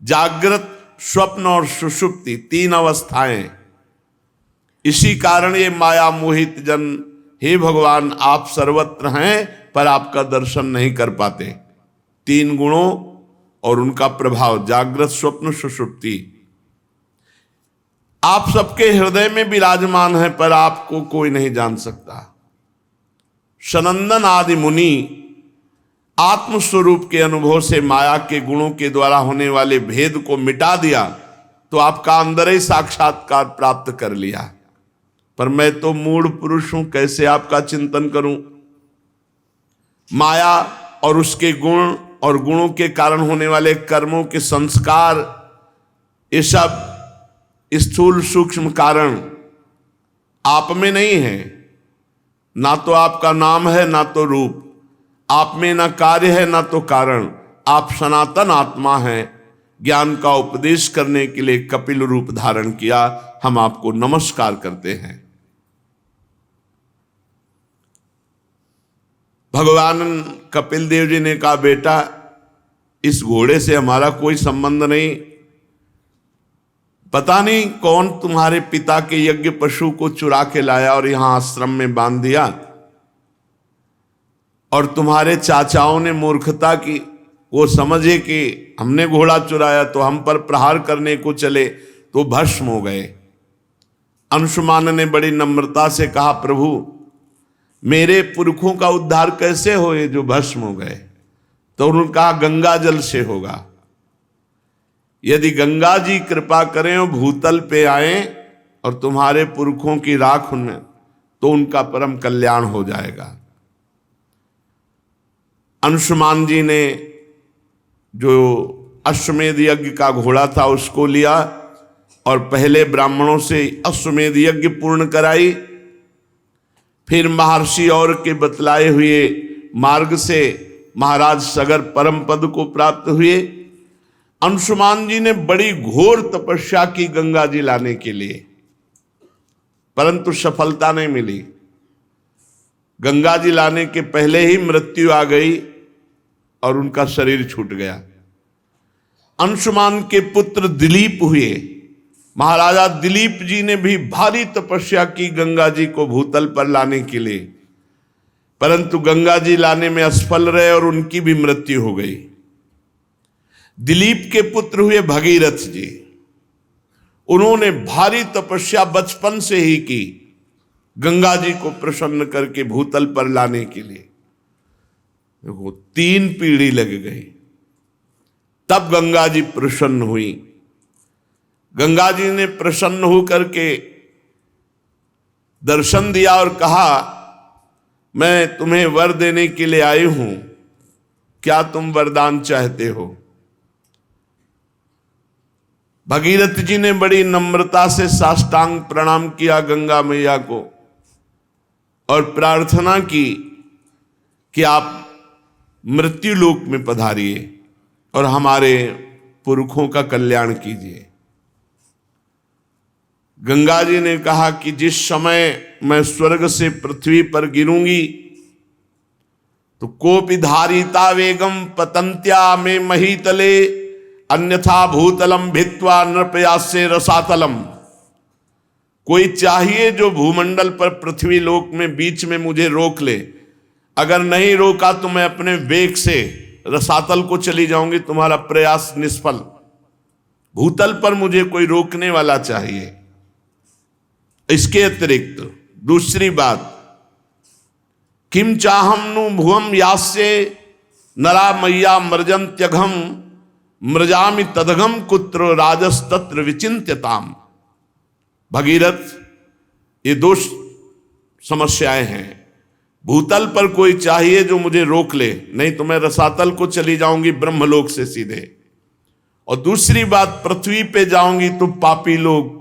जागृत, स्वप्न और सुषुप्ति 3 अवस्थाएं। इसी कारण ये माया मोहित जन, हे भगवान आप सर्वत्र हैं पर आपका दर्शन नहीं कर पाते। 3 गुणों और उनका प्रभाव, जागृत, स्वप्न, सुषुप्ति। आप सबके हृदय में विराजमान है पर आपको कोई नहीं जान सकता। सनंदन आदि मुनि आत्मस्वरूप के अनुभव से माया के गुणों के द्वारा होने वाले भेद को मिटा दिया, तो आपका अंदर ही साक्षात्कार प्राप्त कर लिया। पर मैं तो मूढ़ पुरुष हूं, कैसे आपका चिंतन करूं। माया और उसके गुण और गुणों के कारण होने वाले कर्मों के संस्कार, ये सब स्थूल सूक्ष्म कारण आप में नहीं है। ना तो आपका नाम है ना तो रूप, आप में ना कार्य है ना तो कारण। आप सनातन आत्मा हैं। ज्ञान का उपदेश करने के लिए कपिल रूप धारण किया। हम आपको नमस्कार करते हैं। भगवान कपिल देव जी ने कहा, बेटा इस घोड़े से हमारा कोई संबंध नहीं, पता नहीं कौन तुम्हारे पिता के यज्ञ पशु को चुरा के लाया और यहां आश्रम में बांध दिया, और तुम्हारे चाचाओं ने मूर्खता की, वो समझे कि हमने घोड़ा चुराया तो हम पर प्रहार करने को चले तो भस्म हो गए। अंशुमान ने बड़ी नम्रता से कहा, प्रभु मेरे पुरखों का उद्धार कैसे होए जो भस्म हो गए? तो उन्होंने कहा, गंगा जल से होगा। यदि गंगा जी कृपा करें और भूतल पे आए और तुम्हारे पुरखों की राख उनमें, तो उनका परम कल्याण हो जाएगा। अंशुमान जी ने जो अश्वमेध यज्ञ का घोड़ा था उसको लिया और पहले ब्राह्मणों से अश्वमेध यज्ञ पूर्ण कराई, फिर महर्षि और के बतलाए हुए मार्ग से महाराज सगर परम पद को प्राप्त हुए। अंशुमान जी ने बड़ी घोर तपस्या की गंगा जी लाने के लिए, परंतु सफलता नहीं मिली। गंगा जी लाने के पहले ही मृत्यु आ गई और उनका शरीर छूट गया। अंशुमान के पुत्र दिलीप हुए। महाराजा दिलीप जी ने भी भारी तपस्या की गंगा जी को भूतल पर लाने के लिए, परंतु गंगा जी लाने में असफल रहे और उनकी भी मृत्यु हो गई। दिलीप के पुत्र हुए भगीरथ जी। उन्होंने भारी तपस्या बचपन से ही की गंगा जी को प्रसन्न करके भूतल पर लाने के लिए। देखो 3 पीढ़ी लग गई, तब गंगा जी प्रसन्न हुई। गंगा जी ने प्रसन्न होकर के दर्शन दिया और कहा, मैं तुम्हें वर देने के लिए आई हूं, क्या तुम वरदान चाहते हो? भगीरथ जी ने बड़ी नम्रता से साष्टांग प्रणाम किया गंगा मैया को और प्रार्थना की कि आप मृत्यु लोक में पधारिए और हमारे पुरखों का कल्याण कीजिए। गंगा जी ने कहा कि जिस समय मैं स्वर्ग से पृथ्वी पर गिरूंगी तो कोपि धारिता वेगम पतंत्या में महीतले अन्यथा भूतलम भित्वा नृपयासे रसातलम। कोई चाहिए जो भूमंडल पर पृथ्वी लोक में बीच में मुझे रोक ले, अगर नहीं रोका तो मैं अपने वेग से रसातल को चली जाऊंगी, तुम्हारा प्रयास निष्फल। भूतल पर मुझे कोई रोकने वाला चाहिए। इसके अतिरिक्त दूसरी बात, किम चाहम नु भुवम यास्य नरा मैया मृजंत्यघम मृजामि तदघम कुत्र राजस्तत्र विचिंत्यताम। भगीरथ, ये 2 समस्याएं हैं। भूतल पर कोई चाहिए जो मुझे रोक ले, नहीं तो मैं रसातल को चली जाऊंगी ब्रह्मलोक से सीधे। और दूसरी बात, पृथ्वी पे जाऊंगी तो पापी लोग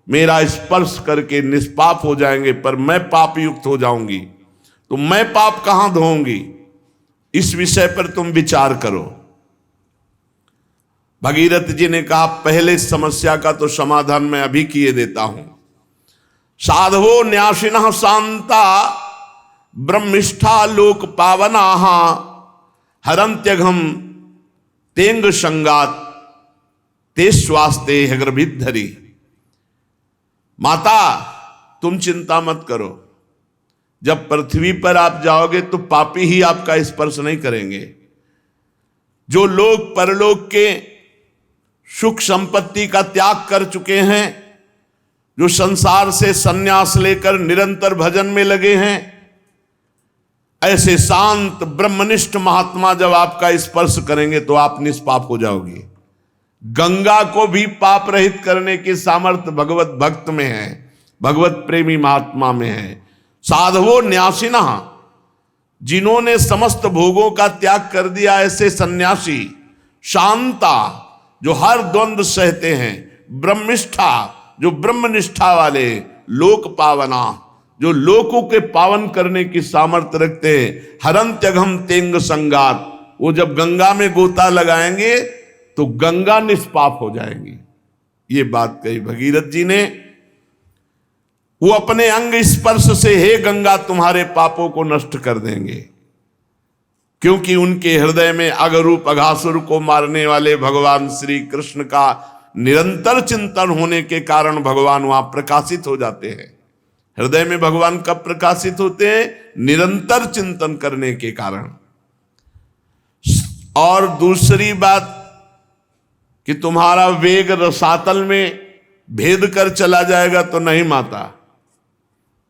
मेरा स्पर्श करके निष्पाप हो जाएंगे, पर मैं पाप युक्त हो जाऊंगी, तो मैं पाप कहां धोऊंगी? इस विषय पर तुम विचार करो। भगीरथ जी ने कहा, पहले समस्या का तो समाधान मैं अभी किए देता हूं। साधवो न्यासिनः शांता ब्रह्मिष्ठा लोक पावनाः हरंत्यघम तेंग संगात ते स्वास्ते हृभिद्धरी। माता, तुम चिंता मत करो, जब पृथ्वी पर आप जाओगे तो पापी ही आपका स्पर्श नहीं करेंगे। जो लोग परलोक के सुख संपत्ति का त्याग कर चुके हैं, जो संसार से संन्यास लेकर निरंतर भजन में लगे हैं, ऐसे शांत ब्रह्मनिष्ठ महात्मा जब आपका स्पर्श करेंगे तो आप निष्पाप हो जाओगे। गंगा को भी पाप रहित करने की सामर्थ्य भगवत भक्त में है, भगवत प्रेमी महात्मा में है। साधवो न्यासिना, जिन्होंने समस्त भोगों का त्याग कर दिया, ऐसे सन्यासी। शांता, जो हर द्वंद्व सहते हैं। ब्रह्मिष्ठा, जो ब्रह्मनिष्ठा वाले। लोक पावना, जो लोकों के पावन करने की सामर्थ्य रखते हैं। हरंत्यघम तेंग संगात, वो जब गंगा में गोता लगाएंगे तो गंगा निष्पाप हो जाएंगी। ये बात कही भगीरथ जी ने। वो अपने अंग स्पर्श से, हे गंगा, तुम्हारे पापों को नष्ट कर देंगे, क्योंकि उनके हृदय में अगरूप अघासुर को मारने वाले भगवान श्री कृष्ण का निरंतर चिंतन होने के कारण भगवान वहां प्रकाशित हो जाते हैं। हृदय में भगवान कब प्रकाशित होते हैं? निरंतर चिंतन करने के कारण। और दूसरी बात कि तुम्हारा वेग रसातल में भेद कर चला जाएगा तो नहीं माता,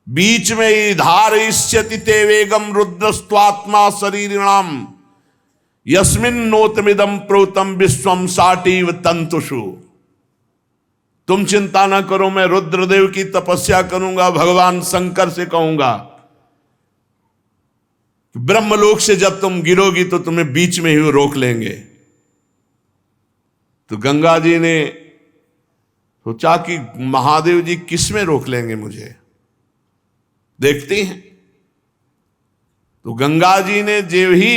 बीच में ही धारयिष्यति ते वेगम रुद्रस्त्वात्मा शरीरिणाम यस्मिन् नोतमिदं प्रोतम विश्वम साटीव तंतुषु। तुम चिंता ना करो, मैं रुद्रदेव की तपस्या करूंगा, भगवान शंकर से कहूंगा ब्रह्मलोक से जब तुम गिरोगी तो तुम्हें बीच में ही रोक लेंगे। तो गंगा जी ने सोचा कि महादेव जी किस में रोक लेंगे मुझे, देखती हैं। तो गंगा जी ने जो ही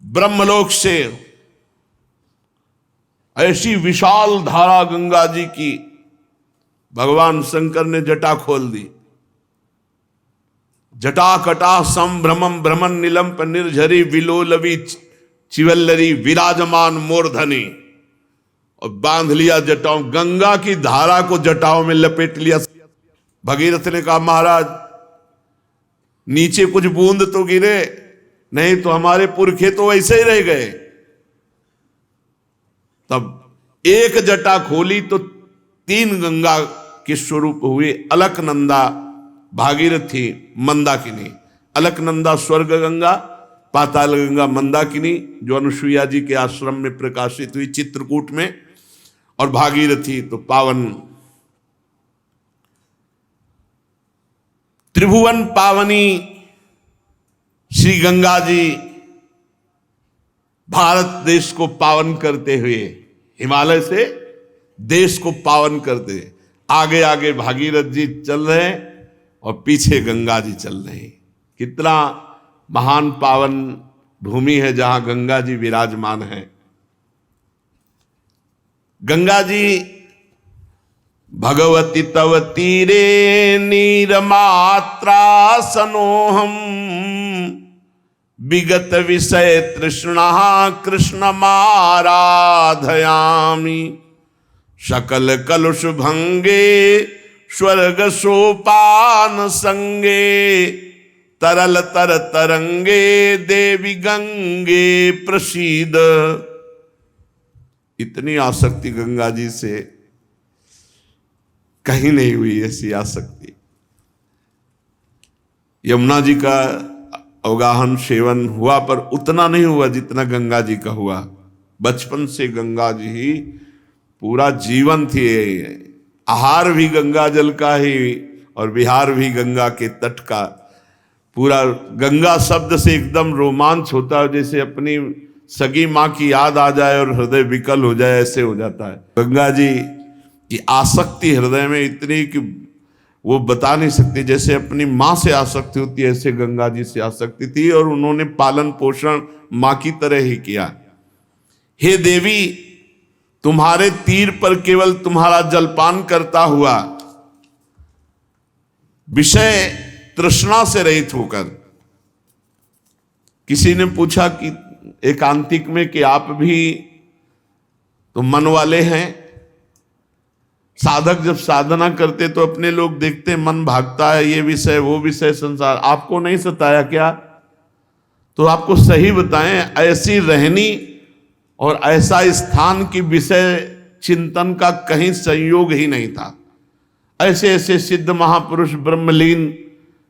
ब्रह्मलोक से ऐसी विशाल धारा गंगा जी की, भगवान शंकर ने जटा खोल दी। जटा कटा संभ्रमम भ्रमण निलंप निर्झरी विलोलवी चिवल्लरी विराजमान मूर्धनी, और बांध लिया जटाओं, गंगा की धारा को जटाओं में लपेट लिया। भगीरथ ने कहा महाराज नीचे कुछ बूंद तो गिरे, नहीं तो हमारे पुरखे तो वैसे ही रह गए। तब एक जटा खोली तो 3 गंगा के स्वरूप हुए, अलकनंदा, भागीरथी, मंदाकिनी। अलकनंदा स्वर्ग गंगा, पाताल गंगा मंदाकिनी जो अनुसुईया जी के आश्रम में प्रकाशित हुई चित्रकूट में, और भागीरथी तो पावन त्रिभुवन पावनी श्री गंगा जी भारत देश को पावन करते हुए, हिमालय से देश को पावन करते, आगे आगे भागीरथ जी चल रहे हैं और पीछे गंगा जी चल रहे हैं। कितना महान पावन भूमि है जहां गंगा जी विराजमान है। गंगा जी भगवती तव तीरे नीरमात्रा सनोहम विगत विषय तृष्णा कृष्ण माराधयामि सकल कलुष भंगे स्वर्ग सोपान संगे तरल तर तरंगे देवी गंगे प्रसीद। इतनी आसक्ति गंगा जी से कहीं नहीं हुई, ऐसी आसक्ति। यमुना जी का अवगाहन सेवन हुआ पर उतना नहीं हुआ जितना गंगा जी का हुआ। बचपन से गंगा जी ही पूरा जीवन थी। आहार भी गंगा जल का ही और विहार भी गंगा के तट का। पूरा गंगा शब्द से एकदम रोमांच होता है, जैसे अपनी सगी माँ की याद आ जाए और हृदय विकल हो जाए, ऐसे हो जाता है। गंगा जी की आसक्ति हृदय में इतनी कि वो बता नहीं सकती। जैसे अपनी माँ से आसक्ति होती है, ऐसे गंगा जी से आसक्ति थी, और उन्होंने पालन पोषण माँ की तरह ही किया। हे देवी, तुम्हारे तीर पर केवल तुम्हारा जलपान करता हुआ, विषय तृष्णा से रहित होकर। किसी ने पूछा कि एकांतिक में कि आप भी तो मन वाले हैं, साधक जब साधना करते तो अपने लोग देखते मन भागता है, ये विषय वो विषय संसार, आपको नहीं सताया क्या? तो आपको सही बताएं, ऐसी रहनी और ऐसा स्थान की विषय चिंतन का कहीं संयोग ही नहीं था। ऐसे ऐसे सिद्ध महापुरुष ब्रह्मलीन,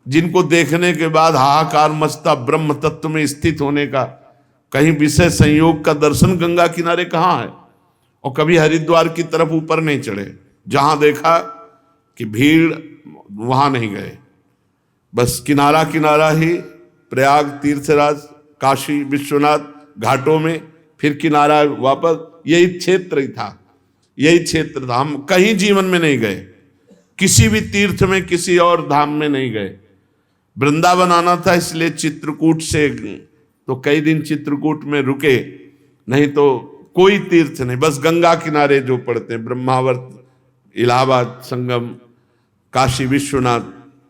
जिनको देखने के बाद हाहाकार मचता ब्रह्म तत्व में स्थित होने का, कहीं विषय संयोग का दर्शन गंगा किनारे कहाँ है? और कभी हरिद्वार की तरफ ऊपर नहीं चढ़े, जहां देखा कि भीड़ वहां नहीं गए, बस किनारा किनारा ही, प्रयाग, तीर्थराज, काशी विश्वनाथ घाटों में, फिर किनारा वापस, यही क्षेत्र ही था, यही क्षेत्र था। हम कहीं जीवन में नहीं गए, किसी भी तीर्थ में, किसी और धाम में नहीं गए। वृंदावन आना था, इसलिए चित्रकूट से तो कई दिन चित्रकूट में रुके, नहीं तो कोई तीर्थ नहीं, बस गंगा किनारे जो पड़ते हैं, ब्रह्मावर्त, इलाहाबाद संगम, काशी विश्वनाथ,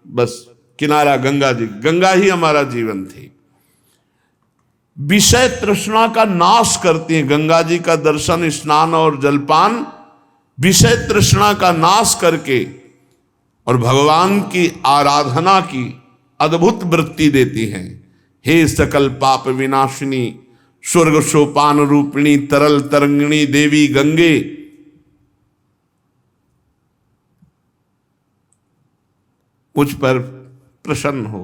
बस किनारा गंगा जी, गंगा ही हमारा जीवन थी। विषय तृष्णा का नाश करती हैं। गंगा जी का दर्शन, स्नान और जलपान विषय तृष्णा का नाश करके और भगवान की आराधना की अद्भुत वृत्ति देती हैं। हे सकल पाप विनाशिनी, स्वर्ग सोपान रूपिणी, तरल तरंगिणी देवी गंगे, मुझ पर प्रसन्न हो।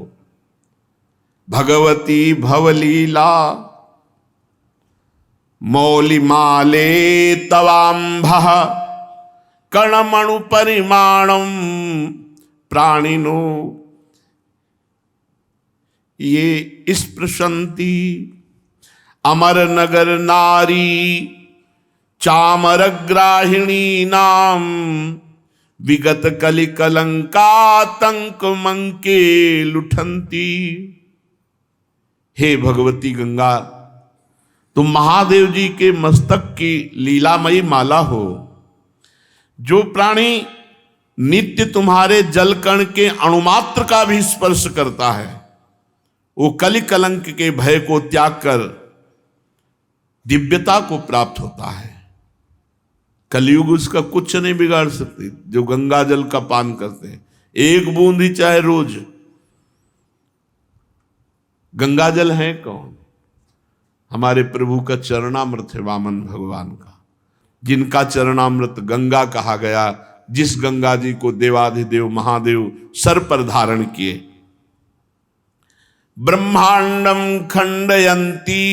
भगवती भवलीला मौलिमाले तवाम्भः कणमणु परिमाणम प्राणिनो ये स्पृशंति। अमर नगर नारी चामरग्राहिणी नाम विगत कलि कलंकातंक मंके लुठंती। हे भगवती गंगा, तुम महादेव जी के मस्तक की लीलामयी माला हो। जो प्राणी नित्य तुम्हारे जल कण के अणुमात्र का भी स्पर्श करता है, वो कलि कलंक के भय को त्याग कर दिव्यता को प्राप्त होता है। कलयुग उसका कुछ नहीं बिगाड़ सकती। जो गंगा जल का पान करते हैं, एक बूंद ही चाहे रोज। गंगा जल है कौन? हमारे प्रभु का चरणामृत है, वामन भगवान का, जिनका चरणामृत गंगा कहा गया, जिस गंगा जी को देवाधिदेव महादेव सर पर धारण किए। ब्रह्मांडम खंडयंती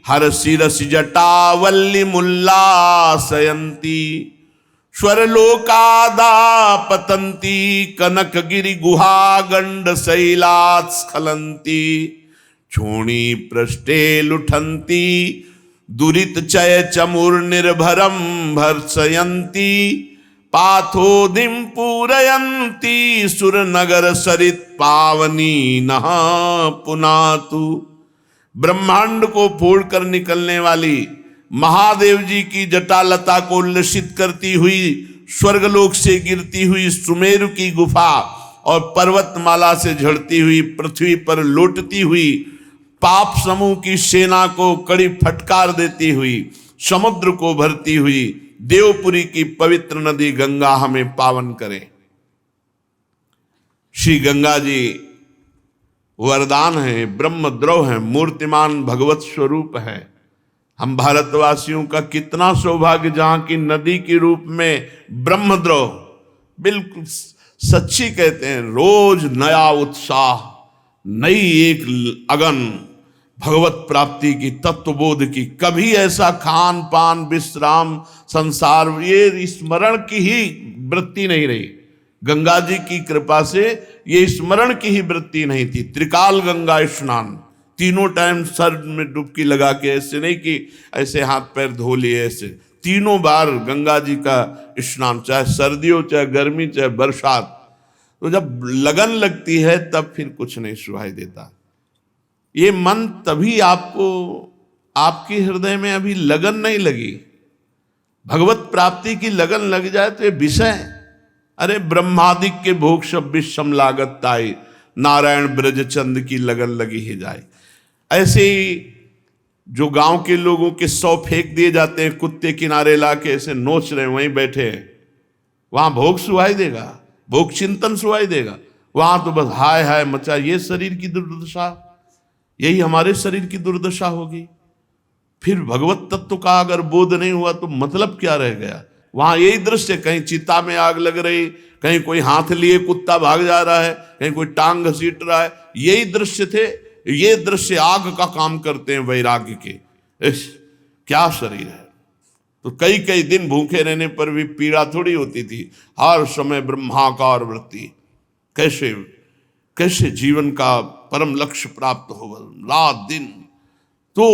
हर शिरस जटावल्ली मुल्लासयंती। स्वरलोकादा पतंती कनक गिरि गुहा गंड शैलात् स्खलंती। छोणी पृष्ठे लुठंती दुरित चय चमुर निर्भरम भर्सयंती। पाथोदिम पूरयंती सुर नगर सरित पावनी नः पुनातु। ब्रह्मांड को फोड़कर निकलने वाली महादेव जी की जटालता को उल्लसित करती हुई, स्वर्गलोक से गिरती हुई सुमेरु की गुफा और पर्वतमाला से झड़ती हुई पृथ्वी पर लौटती हुई पाप समूह की सेना को कड़ी फटकार देती हुई, समुद्र को भरती हुई देवपुरी की पवित्र नदी गंगा हमें पावन करे। श्री गंगा जी वरदान है, ब्रह्मद्रव है, मूर्तिमान भगवत स्वरूप है। हम भारतवासियों का कितना सौभाग्य, जहां की नदी के रूप में ब्रह्मद्रव, बिल्कुल सच्ची कहते हैं, रोज नया उत्साह, नई एक अगन भगवत प्राप्ति की, तत्वबोध की। कभी ऐसा खान पान विश्राम संसार ये स्मरण की ही वृत्ति नहीं रही। गंगा जी की कृपा से ये स्मरण की ही वृत्ति नहीं थी। त्रिकाल गंगा स्नान, तीनों टाइम सर में डुबकी लगा के, ऐसे नहीं कि ऐसे हाथ पैर धो लिए, ऐसे तीनों बार गंगा जी का स्नान, चाहे सर्दी हो, चाहे गर्मी, चाहे बरसात। तो जब लगन लगती है तब फिर कुछ नहीं सुनाई देता। ये मन तभी आपको, आपके हृदय में अभी लगन नहीं लगी, भगवत प्राप्ति की लगन लग जाए तो ये विषय, अरे ब्रह्मादिक के भोग सब विषम लागत ताई, नारायण ब्रज चंद की लगन लगी ही जाए। ऐसे ही जो गांव के लोगों के 100 फेंक दिए जाते हैं, कुत्ते किनारे लाके ऐसे नोच रहे, वहीं बैठे हैं, वहां भोग सुहाई देगा, भोग चिंतन सुहाई देगा। वहां तो बस हाय हाय मचा। ये शरीर की दुर्दशा, यही हमारे शरीर की दुर्दशा होगी। फिर भगवत तत्व का अगर बोध नहीं हुआ तो मतलब क्या रह गया। वहां यही दृश्य, कहीं चिता में आग लग रही, कहीं कोई हाथ लिए कुत्ता भाग जा रहा है, कहीं कोई टांग घसीट रहा है, यही दृश्य थे। ये दृश्य आग का काम करते हैं वैराग्य के। क्या शरीर है। तो कई कई दिन भूखे रहने पर भी पीड़ा थोड़ी होती थी, हर समय ब्रह्माकार वृत्ति। कैसे कैसे जीवन का परम लक्ष्य प्राप्त हो रात दिन। तो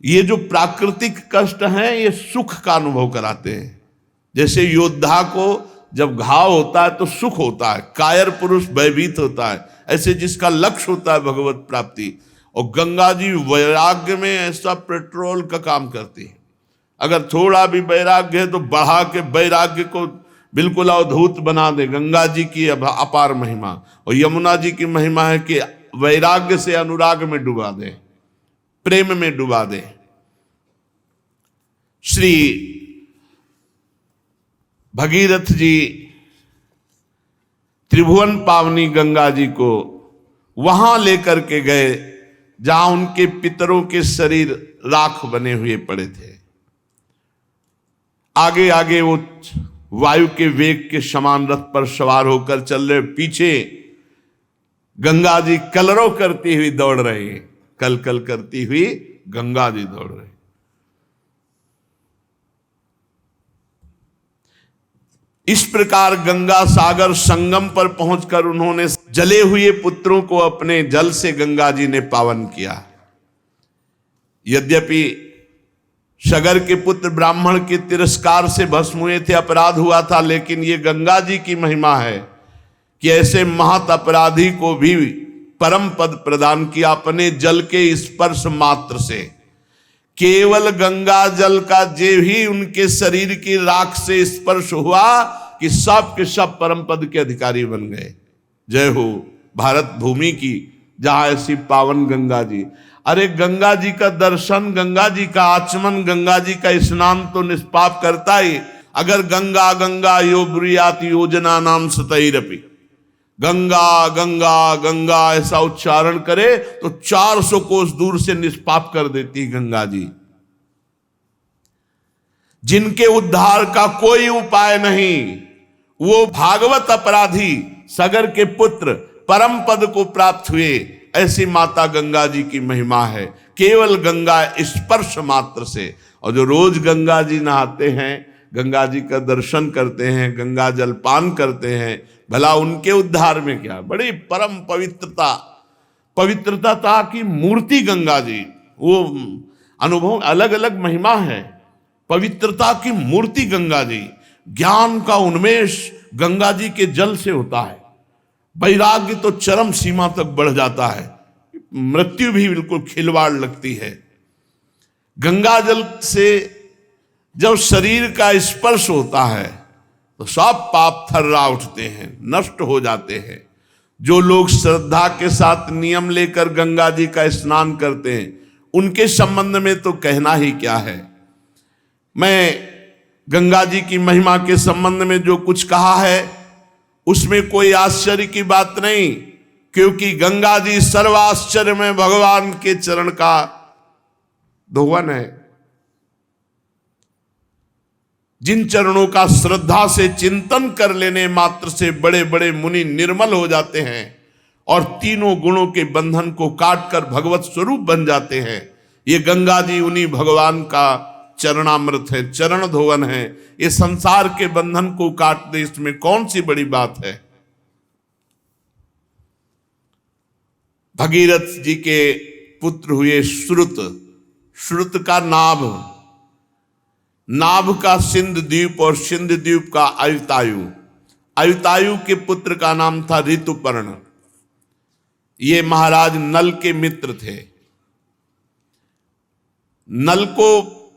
ये जो प्राकृतिक कष्ट हैं, ये सुख का अनुभव कराते हैं। जैसे योद्धा को जब घाव होता है तो सुख होता है, कायर पुरुष भयभीत होता है, ऐसे जिसका लक्ष्य होता है भगवत प्राप्ति। और गंगा जी वैराग्य में ऐसा पेट्रोल का काम करती है। अगर थोड़ा भी वैराग्य है तो बढ़ा के वैराग्य को बिल्कुल अवधूत बना दे। गंगा जी की अपार महिमा, और यमुना जी की महिमा है कि वैराग्य से अनुराग में डुबा दे, प्रेम में डुबा दे। श्री भगीरथ जी त्रिभुवन पावनी गंगा जी को वहां लेकर के गए जहां उनके पितरों के शरीर राख बने हुए पड़े थे। आगे आगे वो वायु के वेग के समान रथ पर सवार होकर चल रहे, पीछे गंगा जी कलरव करती हुई दौड़ रही, कल कल करती हुई गंगा जी दौड़ रही। इस प्रकार गंगा सागर संगम पर पहुंचकर उन्होंने जले हुए पुत्रों को अपने जल से गंगा जी ने पावन किया। यद्यपि सगर के पुत्र ब्राह्मण के तिरस्कार से भस्म हुए थे, अपराध हुआ था, लेकिन ये गंगा जी की महिमा है कि ऐसे महत अपराधी को भी परम पद प्रदान किया अपने जल के स्पर्श मात्र से। केवल गंगा जल का जे भी उनके शरीर की राख से स्पर्श हुआ कि सब के सब परम पद के अधिकारी बन गए। जय हो भारत भूमि की, जहां ऐसी पावन गंगा जी। अरे गंगा जी का दर्शन, गंगा जी का आचमन, गंगा जी का स्नान तो निष्पाप करता ही। अगर गंगा गंगा यो ब्रुयात योजना नाम सतैरपि, गंगा गंगा गंगा ऐसा उच्चारण करे तो 400 कोस दूर से निष्पाप कर देती गंगा जी। जिनके उद्धार का कोई उपाय नहीं, वो भागवत अपराधी सगर के पुत्र परम पद को प्राप्त हुए, ऐसी माता गंगा जी की महिमा है। केवल गंगा स्पर्श मात्र से। और जो रोज गंगा जी नहाते हैं, गंगा जी का दर्शन करते हैं, गंगा जल पान करते हैं, भला उनके उद्धार में क्या। बड़ी परम पवित्रता की मूर्ति गंगा जी, वो अनुभव अलग अलग महिमा है। पवित्रता की मूर्ति गंगा जी। ज्ञान का उन्मेष गंगा जी के जल से होता है। वैराग्य तो चरम सीमा तक बढ़ जाता है, मृत्यु भी बिल्कुल खिलवाड़ लगती है। गंगा जल से जब शरीर का स्पर्श होता है तो सब पाप थर्रा उठते हैं, नष्ट हो जाते हैं। जो लोग श्रद्धा के साथ नियम लेकर गंगा जी का स्नान करते हैं, उनके संबंध में तो कहना ही क्या है। मैं गंगा जी की महिमा के संबंध में जो कुछ कहा है उसमें कोई आश्चर्य की बात नहीं, क्योंकि गंगा जी सर्वाश्चर्य में भगवान के चरण का धोवन है। जिन चरणों का श्रद्धा से चिंतन कर लेने मात्र से बड़े बड़े मुनि निर्मल हो जाते हैं और तीनों गुणों के बंधन को काटकर भगवत स्वरूप बन जाते हैं। ये गंगा जी उन्हीं भगवान का चरणामृत है, चरण धोवन है। ये संसार के बंधन को काट दे, इसमें कौन सी बड़ी बात है। भगीरथ जी के पुत्र हुए श्रुत, श्रुत का नाभ, नाभ का सिंध द्वीप और सिंध द्वीप का अयुतायु, अयुतायु के पुत्र का नाम था ऋतुपर्ण। ये महाराज नल के मित्र थे। नल को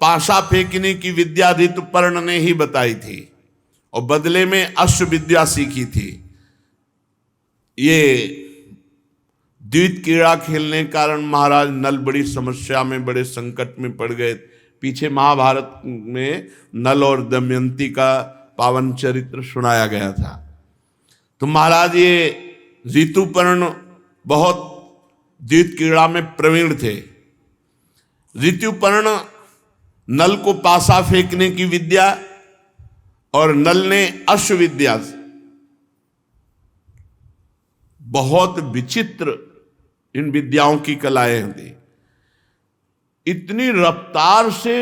पाशा फेंकने की विद्या ऋतुपर्ण ने ही बताई थी और बदले में अश्व विद्या सीखी थी। ये द्वित क्रीड़ा खेलने के कारण महाराज नल बड़ी समस्या में, बड़े संकट में पड़ गए। पीछे महाभारत में नल और दमयंती का पावन चरित्र सुनाया गया था। तो महाराज ये ऋतुपर्ण बहुत द्वित क्रीड़ा में प्रवीण थे। ऋतुपर्ण नल को पासा फेंकने की विद्या और नल ने अश्व विद्या, बहुत विचित्र इन विद्याओं की कलाएं थी। इतनी रफ्तार से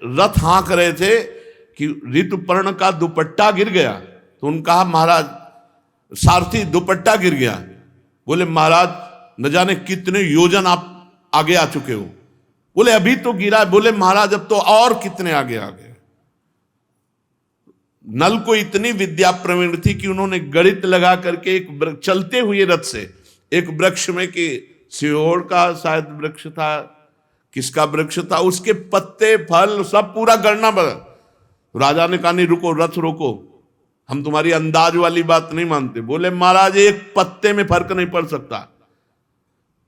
रथ हाँक रहे थे कि ऋतुपर्ण का दुपट्टा गिर गया। तो उन्होंने कहा महाराज सारथी दुपट्टा गिर गया। बोले महाराज न जाने कितने योजन आप आगे आ चुके हो। बोले अभी तो गिरा। बोले महाराज अब तो और कितने आगे आ गए। नल को इतनी विद्या प्रवीण थी कि उन्होंने गणित लगा करके एक चलते हुए रथ से एक वृक्ष में, कि सिहोर का शायद वृक्ष था, किसका वृक्ष था, उसके पत्ते फल सब पूरा गणना बना। राजा ने कहा नहीं रुको, रथ रोको, हम तुम्हारी अंदाज वाली बात नहीं मानते। बोले महाराज एक पत्ते में फर्क नहीं पड़ सकता।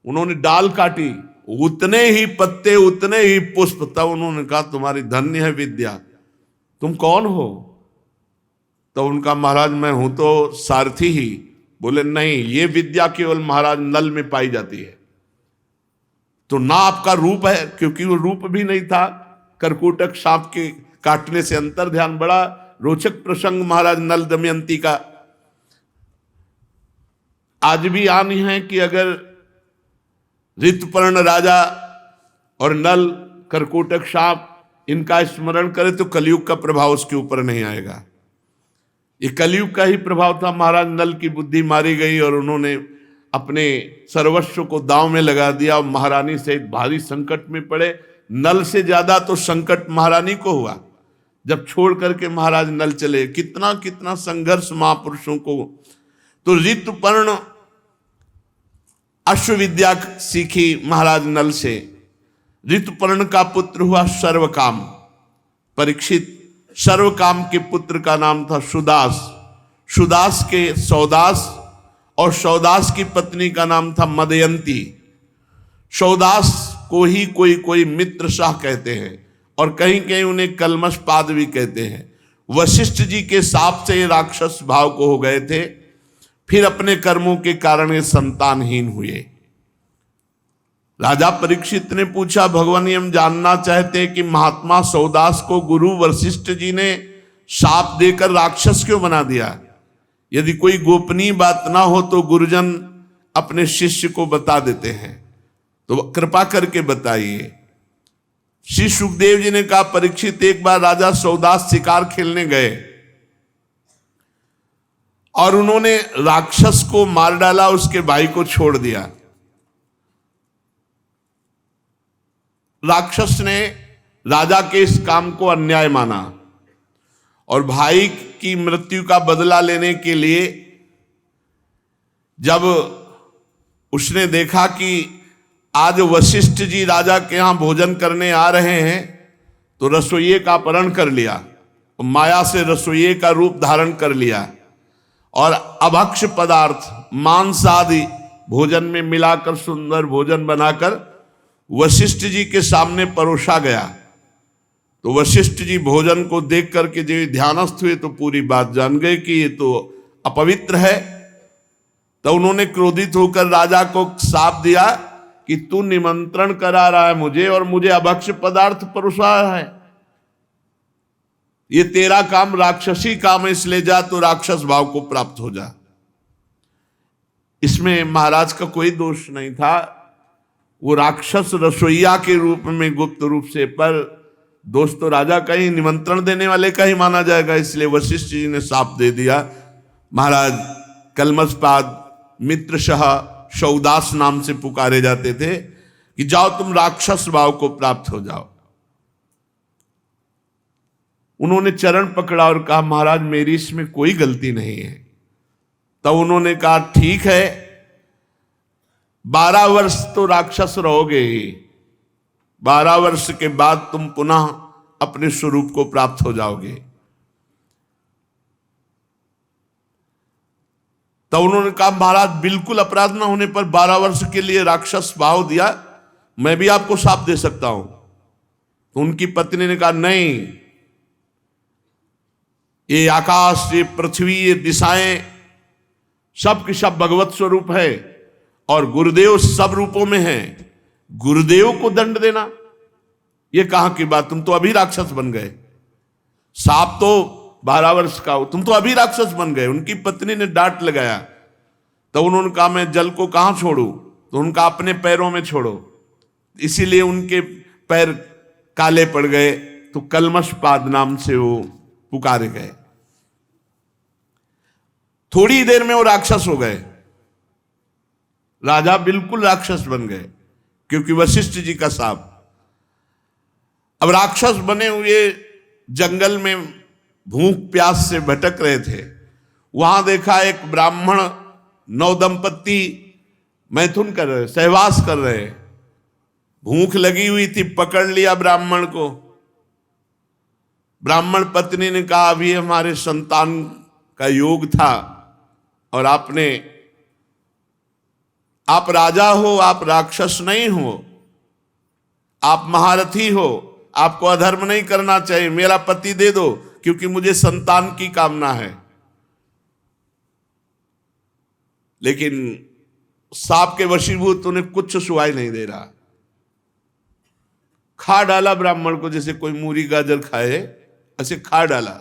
उन्होंने डाल काटी, उतने ही पत्ते उतने ही पुष्प। तब उन्होंने कहा तुम्हारी धन्य है विद्या, तुम कौन हो? तो उनका महाराज मैं हूं तो सारथी ही। बोले नहीं, ये विद्या केवल महाराज नल में पाई जाती है। तो ना आपका रूप है, क्योंकि वो रूप भी नहीं था, करकोटक सांप के काटने से अंतर ध्यान। बड़ा रोचक प्रसंग महाराज नल दमयंती का आज भी आनी है कि अगर ऋतुपर्ण राजा और नल करकोटक सांप इनका स्मरण करे तो कलयुग का प्रभाव उसके ऊपर नहीं आएगा। ये कलयुग का ही प्रभाव था। महाराज नल की बुद्धि मारी गई और उन्होंने अपने सर्वस्व को दांव में लगा दिया। महारानी से भारी संकट में पड़े। नल से ज्यादा तो संकट महारानी को हुआ जब छोड़ करके महाराज नल चले। कितना कितना संघर्ष महापुरुषों को। तो ऋतुपर्ण अश्वविद्या सीखी महाराज नल से। ऋतुपर्ण का पुत्र हुआ सर्वकाम। परीक्षित सर्वकाम के पुत्र का नाम था सुदास। सुदास के सौदास, और सौदास की पत्नी का नाम था मदयंती। सौदास को ही कोई कोई मित्र शाह कहते हैं और कहीं कहीं उन्हें कलमशपाद भी कहते हैं। वशिष्ठ जी के शाप से ये राक्षस भाव को हो गए थे, फिर अपने कर्मों के कारण ये संतानहीन हुए। राजा परीक्षित ने पूछा, भगवान हम जानना चाहते हैं कि महात्मा सौदास को गुरु वशिष्ठ जी ने शाप देकर राक्षस क्यों बना दिया? यदि कोई गोपनीय बात ना हो तो गुरुजन अपने शिष्य को बता देते हैं, तो कृपा करके बताइए। श्री सुखदेव जी ने कहा, परीक्षित एक बार राजा सौदास शिकार खेलने गए और उन्होंने राक्षस को मार डाला, उसके भाई को छोड़ दिया। राक्षस ने राजा के इस काम को अन्याय माना और भाई की मृत्यु का बदला लेने के लिए जब उसने देखा कि आज वशिष्ठ जी राजा के यहां भोजन करने आ रहे हैं, तो रसोइये का अपहरण कर लिया, माया से रसोइये का रूप धारण कर लिया और अभक्ष पदार्थ मांस आदि भोजन में मिलाकर सुंदर भोजन बनाकर वशिष्ठ जी के सामने परोसा गया। तो वशिष्ठ जी भोजन को देख करके जो ध्यानस्थ हुए तो पूरी बात जान गए कि ये तो अपवित्र है। तो उन्होंने क्रोधित होकर राजा को शाप दिया कि तू निमंत्रण करा रहा है मुझे और मुझे अभक्ष पदार्थ परोसा रहा है, ये तेरा काम राक्षसी काम है, इसलिए जा तो राक्षस भाव को प्राप्त हो जा। इसमें महाराज का कोई दोष नहीं था। वो राक्षस रसोईया के रूप में गुप्त रूप से, पर दोष तो राजा का ही, निमंत्रण देने वाले का ही माना जाएगा। इसलिए वशिष्ठ जी ने शाप दे दिया। महाराज कलमशपाद मित्रशाह सौदास नाम से पुकारे जाते थे कि जाओ तुम राक्षस भाव को प्राप्त हो जाओ। उन्होंने चरण पकड़ा और कहा, महाराज मेरी इसमें कोई गलती नहीं है। तब उन्होंने कहा, ठीक है 12 वर्ष तो राक्षस रहोगे ही, 12 वर्ष के बाद तुम पुनः अपने स्वरूप को प्राप्त हो जाओगे। तब उन्होंने कहा, महाराज बिल्कुल अपराध न होने पर 12 वर्ष के लिए राक्षस भाव दिया, मैं भी आपको शाप दे सकता हूं। तो उनकी पत्नी ने कहा, नहीं, ये आकाश, ये पृथ्वी, ये दिशाएं सब के सब भगवत स्वरूप है और गुरुदेव सब रूपों में है। गुरुदेव को दंड देना ये कहां की बात? तुम तो अभी राक्षस बन गए, साप तो 12 वर्ष का हो, तुम तो अभी राक्षस बन गए। उनकी पत्नी ने डांट लगाया। तो उन्होंने कहा, मैं जल को कहां छोड़ूं? तो उनका अपने पैरों में छोड़ो। इसीलिए उनके पैर काले पड़ गए, तो कलमशपाद नाम से वो पुकारे गए। थोड़ी देर में वो राक्षस हो गए, राजा बिल्कुल राक्षस बन गए क्योंकि वशिष्ठ जी का शाप। अब राक्षस बने हुए जंगल में भूख प्यास से भटक रहे थे। वहां देखा एक ब्राह्मण नवदंपति मैथुन कर रहे, सहवास कर रहे। भूख लगी हुई थी, पकड़ लिया ब्राह्मण को। ब्राह्मण पत्नी ने कहा, अभी हमारे संतान का योग था और आपने आप राजा हो, आप राक्षस नहीं हो, आप महारथी हो, आपको अधर्म नहीं करना चाहिए, मेरा पति दे दो क्योंकि मुझे संतान की कामना है। लेकिन सांप के वशीभूत उन्हें कुछ सुहाई नहीं दे रहा। खा डाला ब्राह्मण को, जैसे कोई मूरी गाजर खाए ऐसे खा डाला।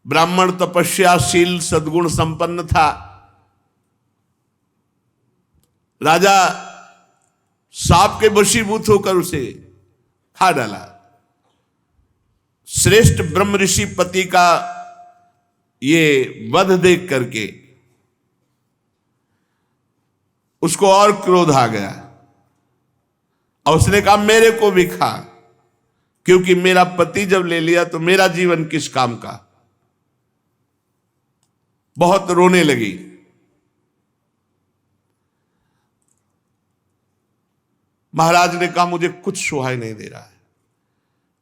ब्राह्मण तपस्याशील सद्गुण संपन्न था। राजा सांप के वशीभूत होकर उसे खा डाला। श्रेष्ठ ब्रह्म ऋषि पति का ये वध देख करके उसको और क्रोध आ गया और उसने कहा मेरे को भी खा, क्योंकि मेरा पति जब ले लिया तो मेरा जीवन किस काम का। बहुत रोने लगी। महाराज ने कहा मुझे कुछ सुहाई नहीं दे रहा है,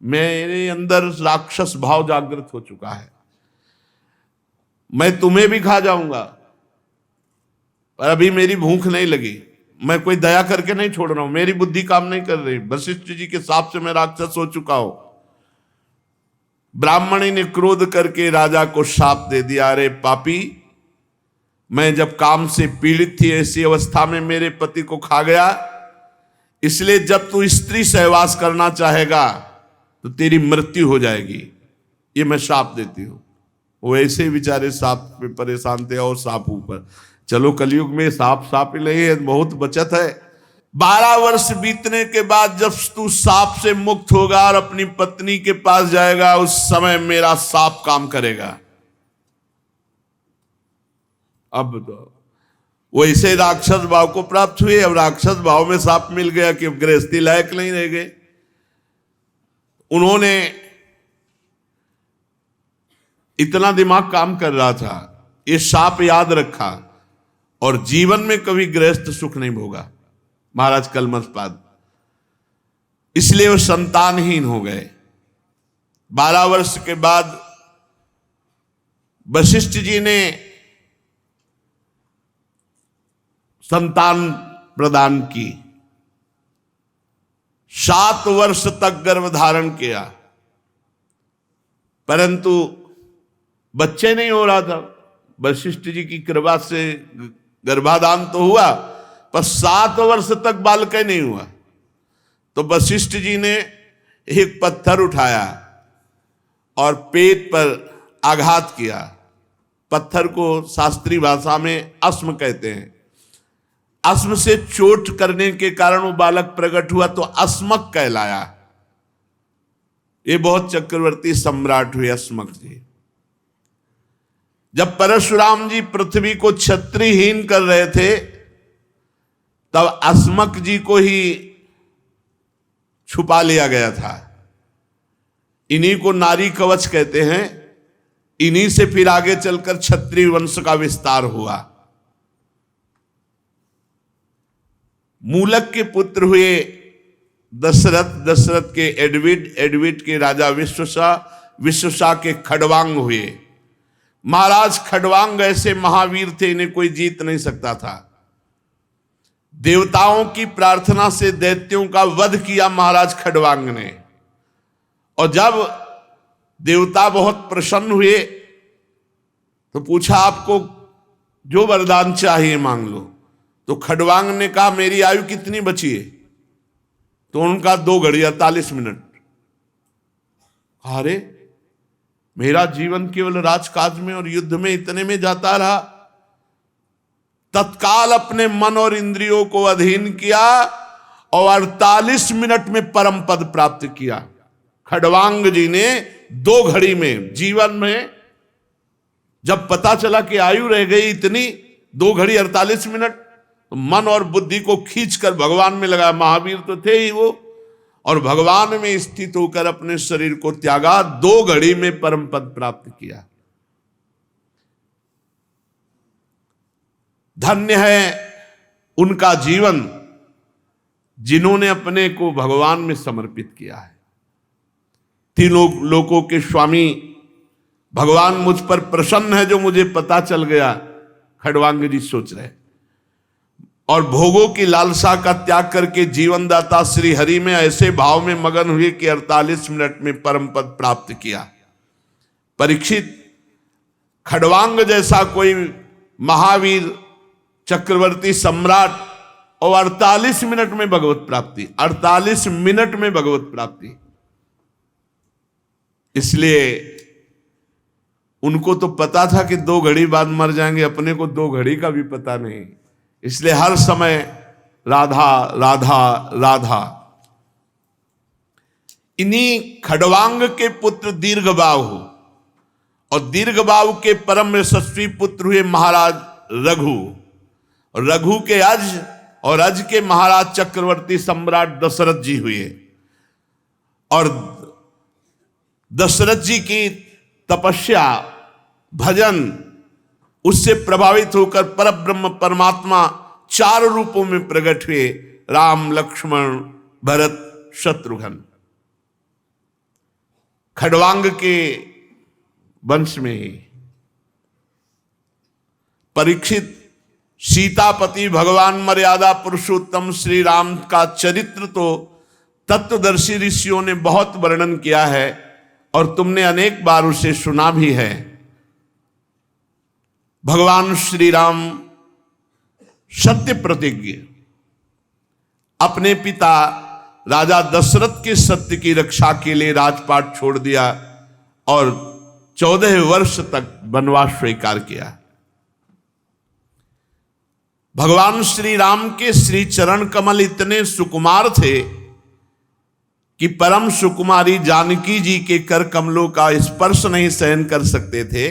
मेरे अंदर राक्षस भाव जागृत हो चुका है, मैं तुम्हें भी खा जाऊंगा, पर अभी मेरी भूख नहीं लगी। मैं कोई दया करके नहीं छोड़ रहा हूं, मेरी बुद्धि काम नहीं कर रही। वशिष्ठ जी के साप से मैं राक्षस हो चुका हूं। ब्राह्मणी ने क्रोध करके राजा को शाप दे दिया, अरे पापी, मैं जब काम से पीड़ित थी ऐसी अवस्था में मेरे पति को खा गया, इसलिए जब तू स्त्री सहवास करना चाहेगा तो तेरी मृत्यु हो जाएगी, ये मैं शाप देती हूं। वो ऐसे ही बेचारे सांप पे परेशान थे और सांप ऊपर। चलो कलयुग में सांप ही नहीं है, बहुत बचत है। 12 वर्ष बीतने के बाद जब तू सांप से मुक्त होगा और अपनी पत्नी के पास जाएगा, उस समय मेरा सांप काम करेगा। अब तो वो इसे राक्षस भाव को प्राप्त हुए। अब राक्षस भाव में सांप मिल गया कि गृहस्थी लायक नहीं रह गए। उन्होंने इतना दिमाग काम कर रहा था, ये सांप याद रखा और जीवन में कभी गृहस्थ सुख नहीं भोगा। महाराज कलमशपाद, इसलिए वो संतानहीन हो गए। 12 वर्ष के बाद वशिष्ठ जी ने संतान प्रदान की। 7 वर्ष तक गर्भ धारण किया, परंतु बच्चे नहीं हो रहा था। वशिष्ठ जी की कृपा से गर्भाधान तो हुआ, पर 7 वर्ष तक बालक नहीं हुआ। तो वशिष्ठ जी ने एक पत्थर उठाया और पेट पर आघात किया। पत्थर को शास्त्रीय भाषा में अस्म कहते हैं। अस्म से चोट करने के कारण वो बालक प्रकट हुआ तो अस्मक कहलाया। ये बहुत चक्रवर्ती सम्राट हुए अस्मक जी। जब परशुराम जी पृथ्वी को क्षत्रियहीन कर रहे थे, तब अस्मक जी को ही छुपा लिया गया था। इन्हीं को नारी कवच कहते हैं। इन्हीं से फिर आगे चलकर क्षत्रिय वंश का विस्तार हुआ। मूलक के पुत्र हुए दशरथ, दशरथ के एडविड, एडविड के राजा विश्वसा, विश्वसा के खडवांग हुए। महाराज खडवांग ऐसे महावीर थे, इन्हें कोई जीत नहीं सकता था। देवताओं की प्रार्थना से दैत्यों का वध किया महाराज खडवांग ने। और जब देवता बहुत प्रसन्न हुए तो पूछा आपको जो वरदान चाहिए मांग लो। तो खडवांग ने कहा मेरी आयु कितनी बची है? तो उनका 2 घड़ी 48 मिनट। अरे मेरा जीवन केवल राजकाज में और युद्ध में इतने में जाता रहा। तत्काल अपने मन और इंद्रियों को अधीन किया और 48 मिनट में परम पद प्राप्त किया। खडवांग जी ने 2 घड़ी में, जीवन में जब पता चला कि आयु रह गई इतनी, 2 घड़ी 48 मिनट, तो मन और बुद्धि को खींचकर भगवान में लगा। महावीर तो थे ही वो, और भगवान में स्थित होकर अपने शरीर को त्यागा। 2 घड़ी में परम पद प्राप्त किया। धन्य है उनका जीवन जिन्होंने अपने को भगवान में समर्पित किया है। तीनों लोकों के स्वामी भगवान मुझ पर प्रसन्न है जो मुझे पता चल गया, खडवांग जी सोच रहे। और भोगों की लालसा का त्याग करके जीवनदाता श्री हरि में ऐसे भाव में मगन हुए कि 48 मिनट में परम पद प्राप्त किया। परीक्षित, खड़वांग जैसा कोई महावीर चक्रवर्ती सम्राट और 48 मिनट में भगवत प्राप्ति, 48 मिनट में भगवत प्राप्ति। इसलिए उनको तो पता था कि 2 घड़ी बाद मर जाएंगे, अपने को 2 घड़ी का भी पता नहीं। इसलिए हर समय राधा राधा राधा। इन्हीं खड़वांग के पुत्र दीर्घबाहु और दीर्घबाहु के परम यशस्वी पुत्र हुए महाराज रघु, और रघु के अज और अज के महाराज चक्रवर्ती सम्राट दशरथ जी हुए। और दशरथ जी की तपस्या, भजन, उससे प्रभावित होकर परब्रह्म परमात्मा 4 रूपों में प्रकट हुए, राम लक्ष्मण भरत शत्रुघ्न। खड़वांग के वंश में ही परीक्षित, सीतापति भगवान मर्यादा पुरुषोत्तम श्री राम का चरित्र तो तत्वदर्शी ऋषियों ने बहुत वर्णन किया है और तुमने अनेक बार उसे सुना भी है। भगवान श्री राम सत्य प्रतिज्ञ, अपने पिता राजा दशरथ के सत्य की रक्षा के लिए राजपाट छोड़ दिया और 14 वर्ष तक वनवास स्वीकार किया। भगवान श्री राम के श्री चरण कमल इतने सुकुमार थे कि परम सुकुमारी जानकी जी के कर कमलों का स्पर्श नहीं सहन कर सकते थे।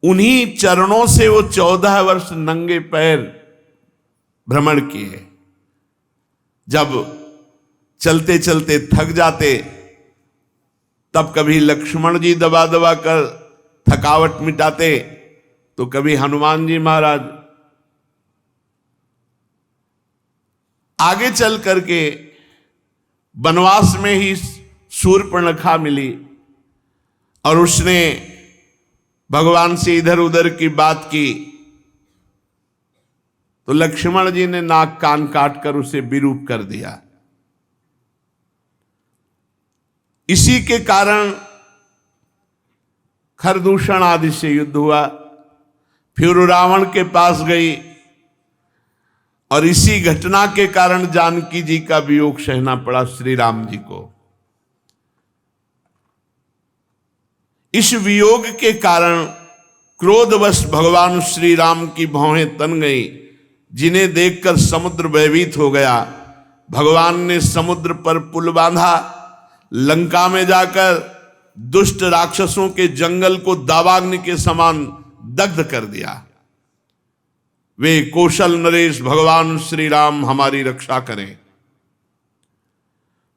उन्हीं चरणों से वो 14 वर्ष नंगे पैर भ्रमण किए। जब चलते चलते थक जाते तब कभी लक्ष्मण जी दबा दबा कर थकावट मिटाते, तो कभी हनुमान जी महाराज। आगे चल करके वनवास में ही शूर्पणखा मिली और उसने भगवान से इधर उधर की बात की, तो लक्ष्मण जी ने नाक कान काट कर उसे विरूप कर दिया। इसी के कारण खरदूषण आदि से युद्ध हुआ, फिर रावण के पास गई और इसी घटना के कारण जानकी जी का वियोग सहना पड़ा श्री राम जी को। इस वियोग के कारण क्रोधवश भगवान श्री राम की भौहें तन गई, जिन्हें देखकर समुद्र भयभीत हो गया। भगवान ने समुद्र पर पुल बांधा, लंका में जाकर दुष्ट राक्षसों के जंगल को दावाग्नि के समान दग्ध कर दिया। वे कौशल नरेश भगवान श्री राम हमारी रक्षा करें।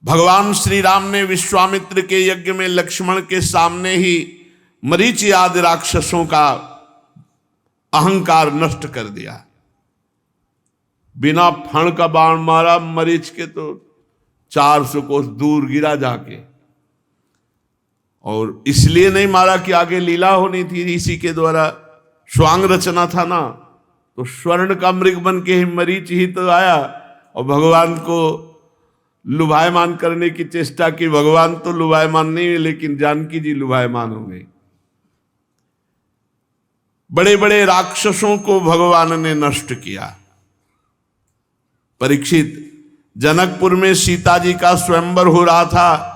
भगवान श्री राम ने विश्वामित्र के यज्ञ में लक्ष्मण के सामने ही मरीचि आदि राक्षसों का अहंकार नष्ट कर दिया। बिना फण का बाण मारा, मरीच के तो 400 कोस दूर गिरा जाके। और इसलिए नहीं मारा कि आगे लीला होनी थी ऋषि के द्वारा, स्वांग रचना था ना, तो स्वर्ण का मृग बन के ही मरीच ही तो आया और भगवान को लुभायमान करने की चेष्टा की। भगवान तो लुभायमान नहीं हुए, लेकिन जानकी जी लुभायमान हो गई। बड़े बड़े राक्षसों को भगवान ने नष्ट किया। परीक्षित, जनकपुर में सीता जी का स्वयंवर हो रहा था।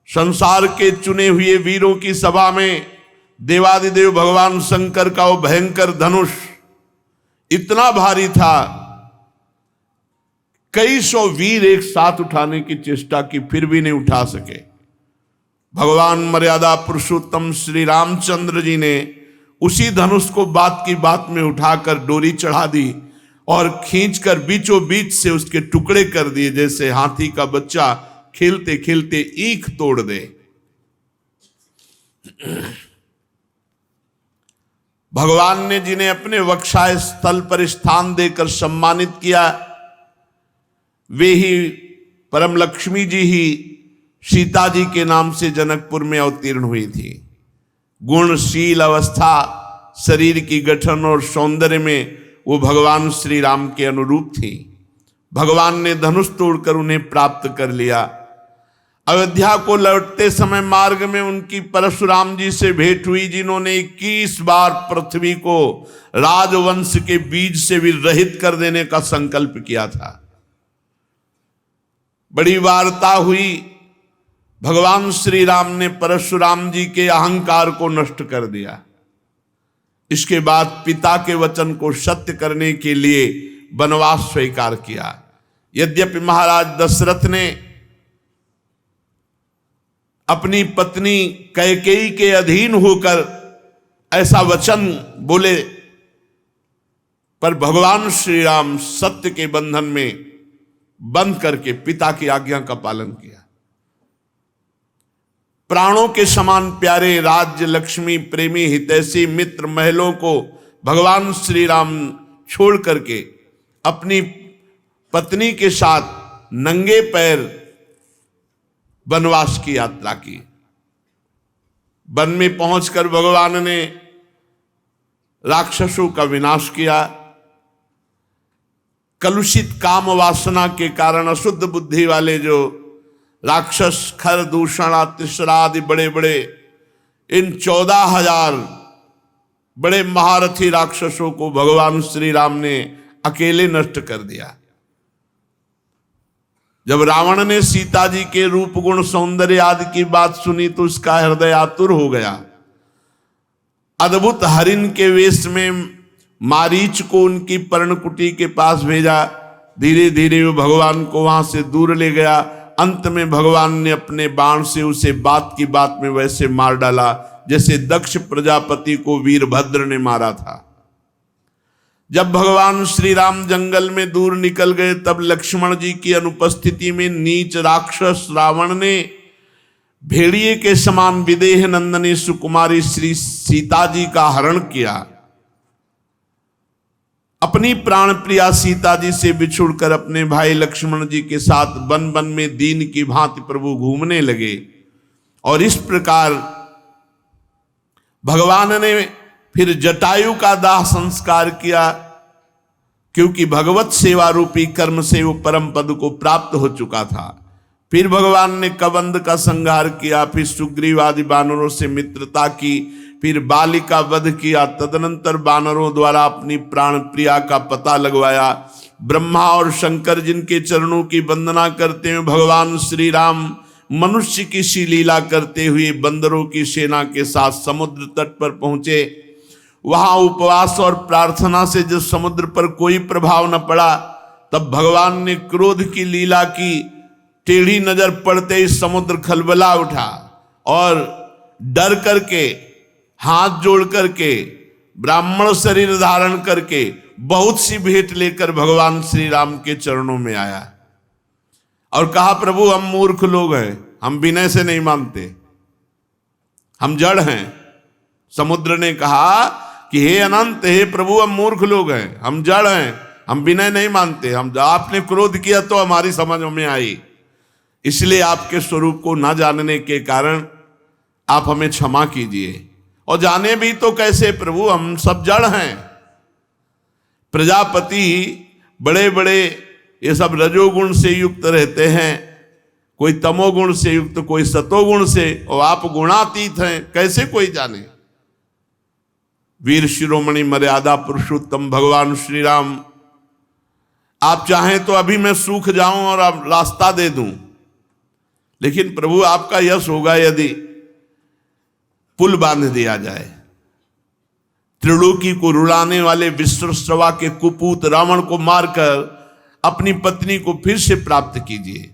संसार के चुने हुए वीरों की सभा में देवादिदेव भगवान शंकर का वो भयंकर धनुष इतना भारी था, कई सौ वीर एक साथ उठाने की चेष्टा की, फिर भी नहीं उठा सके। भगवान मर्यादा पुरुषोत्तम श्री रामचंद्र जी ने उसी धनुष को बात की बात में उठाकर डोरी चढ़ा दी और खींचकर बीचों बीच से उसके टुकड़े कर दिए, जैसे हाथी का बच्चा खेलते खेलते ईख तोड़ दे। भगवान ने जिन्हें अपने वक्षाय स्थल पर स्थान देकर सम्मानित किया, वे ही परम लक्ष्मी जी ही सीता जी के नाम से जनकपुर में अवतीर्ण हुई थी। गुणशील अवस्था, शरीर की गठन और सौंदर्य में वो भगवान श्री राम के अनुरूप थी। भगवान ने धनुष तोड़कर उन्हें प्राप्त कर लिया। अयोध्या को लौटते समय मार्ग में उनकी परशुराम जी से भेंट हुई, जिन्होंने 21 बार पृथ्वी को राजवंश के बीज से विरहित कर देने का संकल्प किया था। बड़ी वार्ता हुई। भगवान श्री राम ने परशुराम जी के अहंकार को नष्ट कर दिया। इसके बाद पिता के वचन को सत्य करने के लिए वनवास स्वीकार किया। यद्यपि महाराज दशरथ ने अपनी पत्नी कैकेयी के अधीन होकर ऐसा वचन बोले, पर भगवान श्री राम सत्य के बंधन में बंद करके पिता की आज्ञा का पालन किया। प्राणों के समान प्यारे राज्य, लक्ष्मी, प्रेमी, हितैषी, मित्र, महलों को भगवान श्री राम छोड़ करके अपनी पत्नी के साथ नंगे पैर वनवास की यात्रा की। वन में पहुंचकर भगवान ने राक्षसों का विनाश किया। कलुषित काम वासना के कारण अशुद्ध बुद्धि वाले जो राक्षस, खर, दूषण, तिसरा आदि बड़े बड़े इन 14,000 बड़े महारथी राक्षसों को भगवान श्री राम ने अकेले नष्ट कर दिया। जब रावण ने सीता जी के रूप, गुण, सौंदर्य आदि की बात सुनी तो उसका हृदय आतुर हो गया। अद्भुत हरिण के वेश में मारीच को उनकी पर्णकुटी के पास भेजा। धीरे धीरे वो भगवान को वहां से दूर ले गया। अंत में भगवान ने अपने बाण से उसे बात की बात में वैसे मार डाला जैसे दक्ष प्रजापति को वीरभद्र ने मारा था। जब भगवान श्री राम जंगल में दूर निकल गए तब लक्ष्मण जी की अनुपस्थिति में नीच राक्षस रावण ने भेड़िए के समान विदेह नंदनी सुकुमारी श्री सीता जी का हरण किया। अपनी प्राण प्रिया सीता जी से बिछुड़कर अपने भाई लक्ष्मण जी के साथ वन वन में दीन की भांति प्रभु घूमने लगे। और इस प्रकार भगवान ने फिर जटायु का दाह संस्कार किया, क्योंकि भगवत सेवा रूपी कर्म से वो परम पद को प्राप्त हो चुका था। फिर भगवान ने कबंध का संहार किया, फिर सुग्रीव आदि बानरों से मित्रता की, फिर बाली का वध किया। तदनंतर बानरों द्वारा अपनी प्राण प्रिया का पता लगवाया। ब्रह्मा और शंकर जिनके चरणों की वंदना करते हुए भगवान श्री राम मनुष्य की सी लीला करते हुए बंदरों की सेना के साथ समुद्र तट पर पहुंचे। वहां उपवास और प्रार्थना से जब समुद्र पर कोई प्रभाव न पड़ा तब भगवान ने क्रोध की लीला की। टेढ़ी नजर पड़ते ही समुद्र खलबला उठा और डर करके, हाथ जोड़ करके, ब्राह्मण शरीर धारण करके बहुत सी भेंट लेकर भगवान श्री राम के चरणों में आया और कहा, प्रभु हम मूर्ख लोग हैं, हम विनय से नहीं मानते, हम जड़ हैं। समुद्र ने कहा कि हे अनंत, हे प्रभु हम मूर्ख लोग हैं, हम जड़ हैं, हम विनय नहीं मानते, हम आपने क्रोध किया तो हमारी समझ में आई, इसलिए आपके स्वरूप को ना जानने के कारण आप हमें क्षमा कीजिए। और जाने भी तो कैसे प्रभु, हम सब जड़ हैं। प्रजापति बड़े बड़े ये सब रजोगुण से युक्त रहते हैं, कोई तमोगुण से युक्त, कोई सतोगुण से, और आप गुणातीत हैं, कैसे कोई जाने। वीर शिरोमणि मर्यादा पुरुषोत्तम भगवान श्री राम, आप चाहें तो अभी मैं सूख जाऊं और आप रास्ता दे दूं, लेकिन प्रभु आपका यश होगा यदि पुल बांध दिया जाए। त्रिलोकी को रुलाने वाले विश्वश्रवा के कुपूत रावण को मारकर अपनी पत्नी को फिर से प्राप्त कीजिए,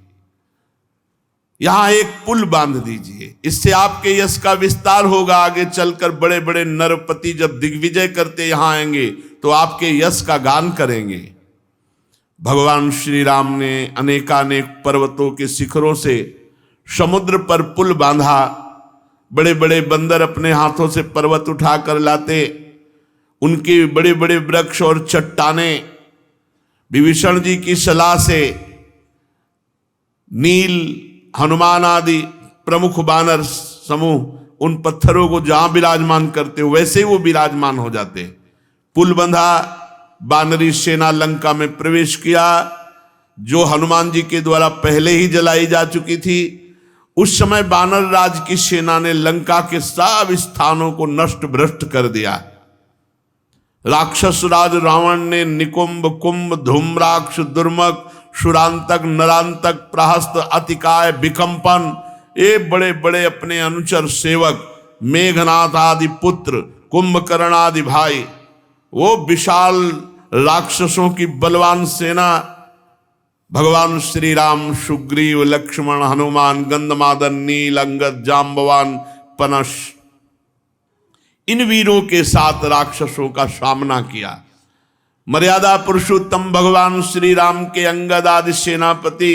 यहां एक पुल बांध दीजिए, इससे आपके यश का विस्तार होगा। आगे चलकर बड़े बड़े नरपति जब दिग्विजय करते यहां आएंगे तो आपके यश का गान करेंगे। भगवान श्री राम ने अनेकानेक पर्वतों के शिखरों से समुद्र पर पुल बांधा। बड़े बड़े बंदर अपने हाथों से पर्वत उठाकर लाते, उनके बड़े बड़े वृक्ष और चट्टानें विभीषण जी की सलाह से नील, हनुमान आदि प्रमुख बानर समूह उन पत्थरों को जहां विराजमान करते वैसे वो विराजमान हो जाते। पुल बंधा, वानरी सेना लंका में प्रवेश किया, जो हनुमान जी के द्वारा पहले ही जलाई जा चुकी थी। उस समय वानर राज की सेना ने लंका के सब स्थानों को नष्ट भ्रष्ट कर दिया। राक्षस राज रावण ने निकुंभ, कुंभ, धूम्राक्ष, दुर्मक, सुरांतक, नरांतक, प्रहस्त, अतिकाय, विकंपन, ये बड़े बड़े अपने अनुचर सेवक, मेघनाथ आदि पुत्र, कुंभकर्ण आदि भाई, वो विशाल राक्षसों की बलवान सेना भगवान श्री राम, सुग्रीव, लक्ष्मण, हनुमान, गंधमादन, नील, अंगद, जाम्बवान, पनश, इन वीरों के साथ राक्षसों का सामना किया। मर्यादा पुरुषोत्तम भगवान श्री राम के अंगद आदि सेनापति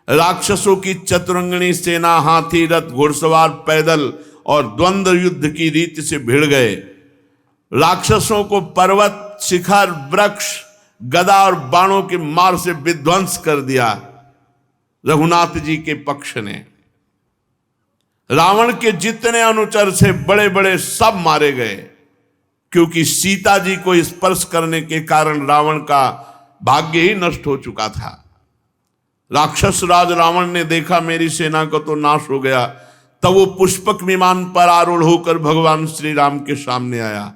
राक्षसों की चतुरंगनी सेना हाथी, रथ, घुड़सवार, पैदल और द्वंद्व युद्ध की रीति से भिड़ गए। राक्षसों को पर्वत, शिखर, वृक्ष, गदा और बाणों के मार से विध्वंस कर दिया रघुनाथ जी के पक्ष ने। रावण के जितने अनुचर थे बड़े बड़े सब मारे गए, क्योंकि सीता जी को स्पर्श करने के कारण रावण का भाग्य ही नष्ट हो चुका था। राक्षस राज रावण ने देखा मेरी सेना का तो नाश हो गया, तब वो पुष्पक विमान पर आरूढ़ होकर भगवान श्री राम के सामने आया।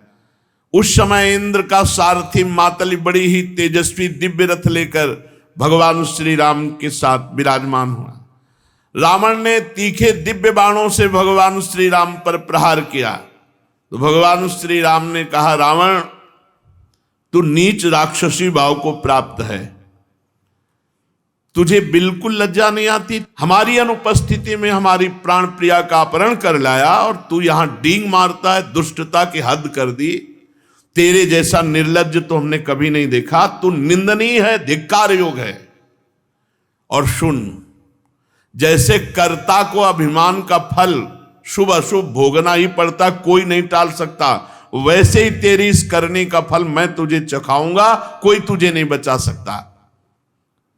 उस समय इंद्र का सारथी मातली बड़ी ही तेजस्वी दिव्य रथ लेकर भगवान श्री राम के साथ विराजमान हुआ। रावण ने तीखे दिव्य बाणों से भगवान श्री राम पर प्रहार किया, तो भगवान श्री राम ने कहा, रावण तू नीच राक्षसी भाव को प्राप्त है, तुझे बिल्कुल लज्जा नहीं आती। हमारी अनुपस्थिति में हमारी प्राण प्रिया का अपहरण कर लाया और तू यहां डींग मारता है, दुष्टता की हद कर दी। तेरे जैसा निर्लज्ज तो हमने कभी नहीं देखा, तू निंदनीय है, धिक्कार योग है। और सुन, जैसे कर्ता को अभिमान का फल शुभ अशुभ भोगना ही पड़ता, कोई नहीं टाल सकता, वैसे ही तेरी इस करने का फल मैं तुझे चखाऊंगा, कोई तुझे नहीं बचा सकता।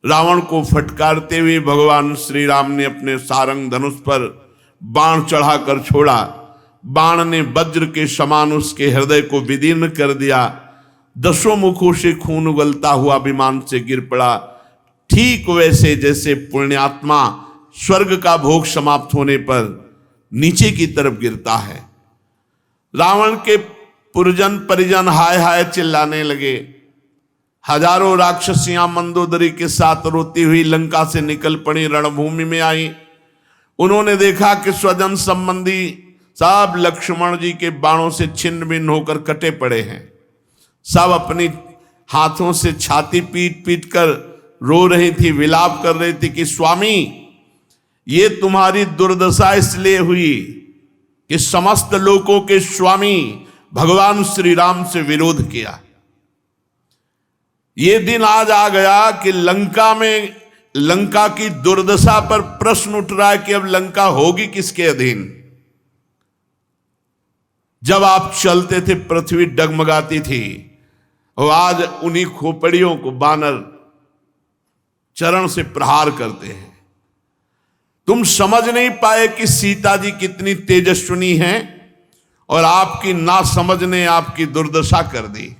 रावण को फटकारते हुए भगवान श्री राम ने अपने सारंग धनुष पर बाण चढ़ाकर छोड़ा। बाण ने वज्र के समान उसके हृदय को विदीर्ण कर दिया। 10 मुखों से खून उगलता हुआ विमान से गिर पड़ा, ठीक वैसे जैसे पुण्यात्मा स्वर्ग का भोग समाप्त होने पर नीचे की तरफ गिरता है। रावण के पुरजन परिजन हाय हाय चिल्लाने लगे। हजारों राक्षसियां मंदोदरी के साथ रोती हुई लंका से निकल पड़ी, रणभूमि में आई। उन्होंने देखा कि स्वजन संबंधी सब लक्ष्मण जी के बाणों से छिन्न भिन्न होकर कटे पड़े हैं। सब अपनी हाथों से छाती पीट पीट कर रो रही थी, विलाप कर रही थी कि स्वामी, ये तुम्हारी दुर्दशा इसलिए हुई कि समस्त लोकों के स्वामी भगवान श्री राम से विरोध किया। ये दिन आज आ गया कि लंका की दुर्दशा पर प्रश्न उठ रहा है कि अब लंका होगी किसके अधीन। जब आप चलते थे पृथ्वी डगमगाती थी, और आज उन्हीं खोपड़ियों को बानर चरण से प्रहार करते हैं। तुम समझ नहीं पाए कि सीता जी कितनी तेजस्विनी हैं, और आपकी नासमझ ने आपकी दुर्दशा कर दी।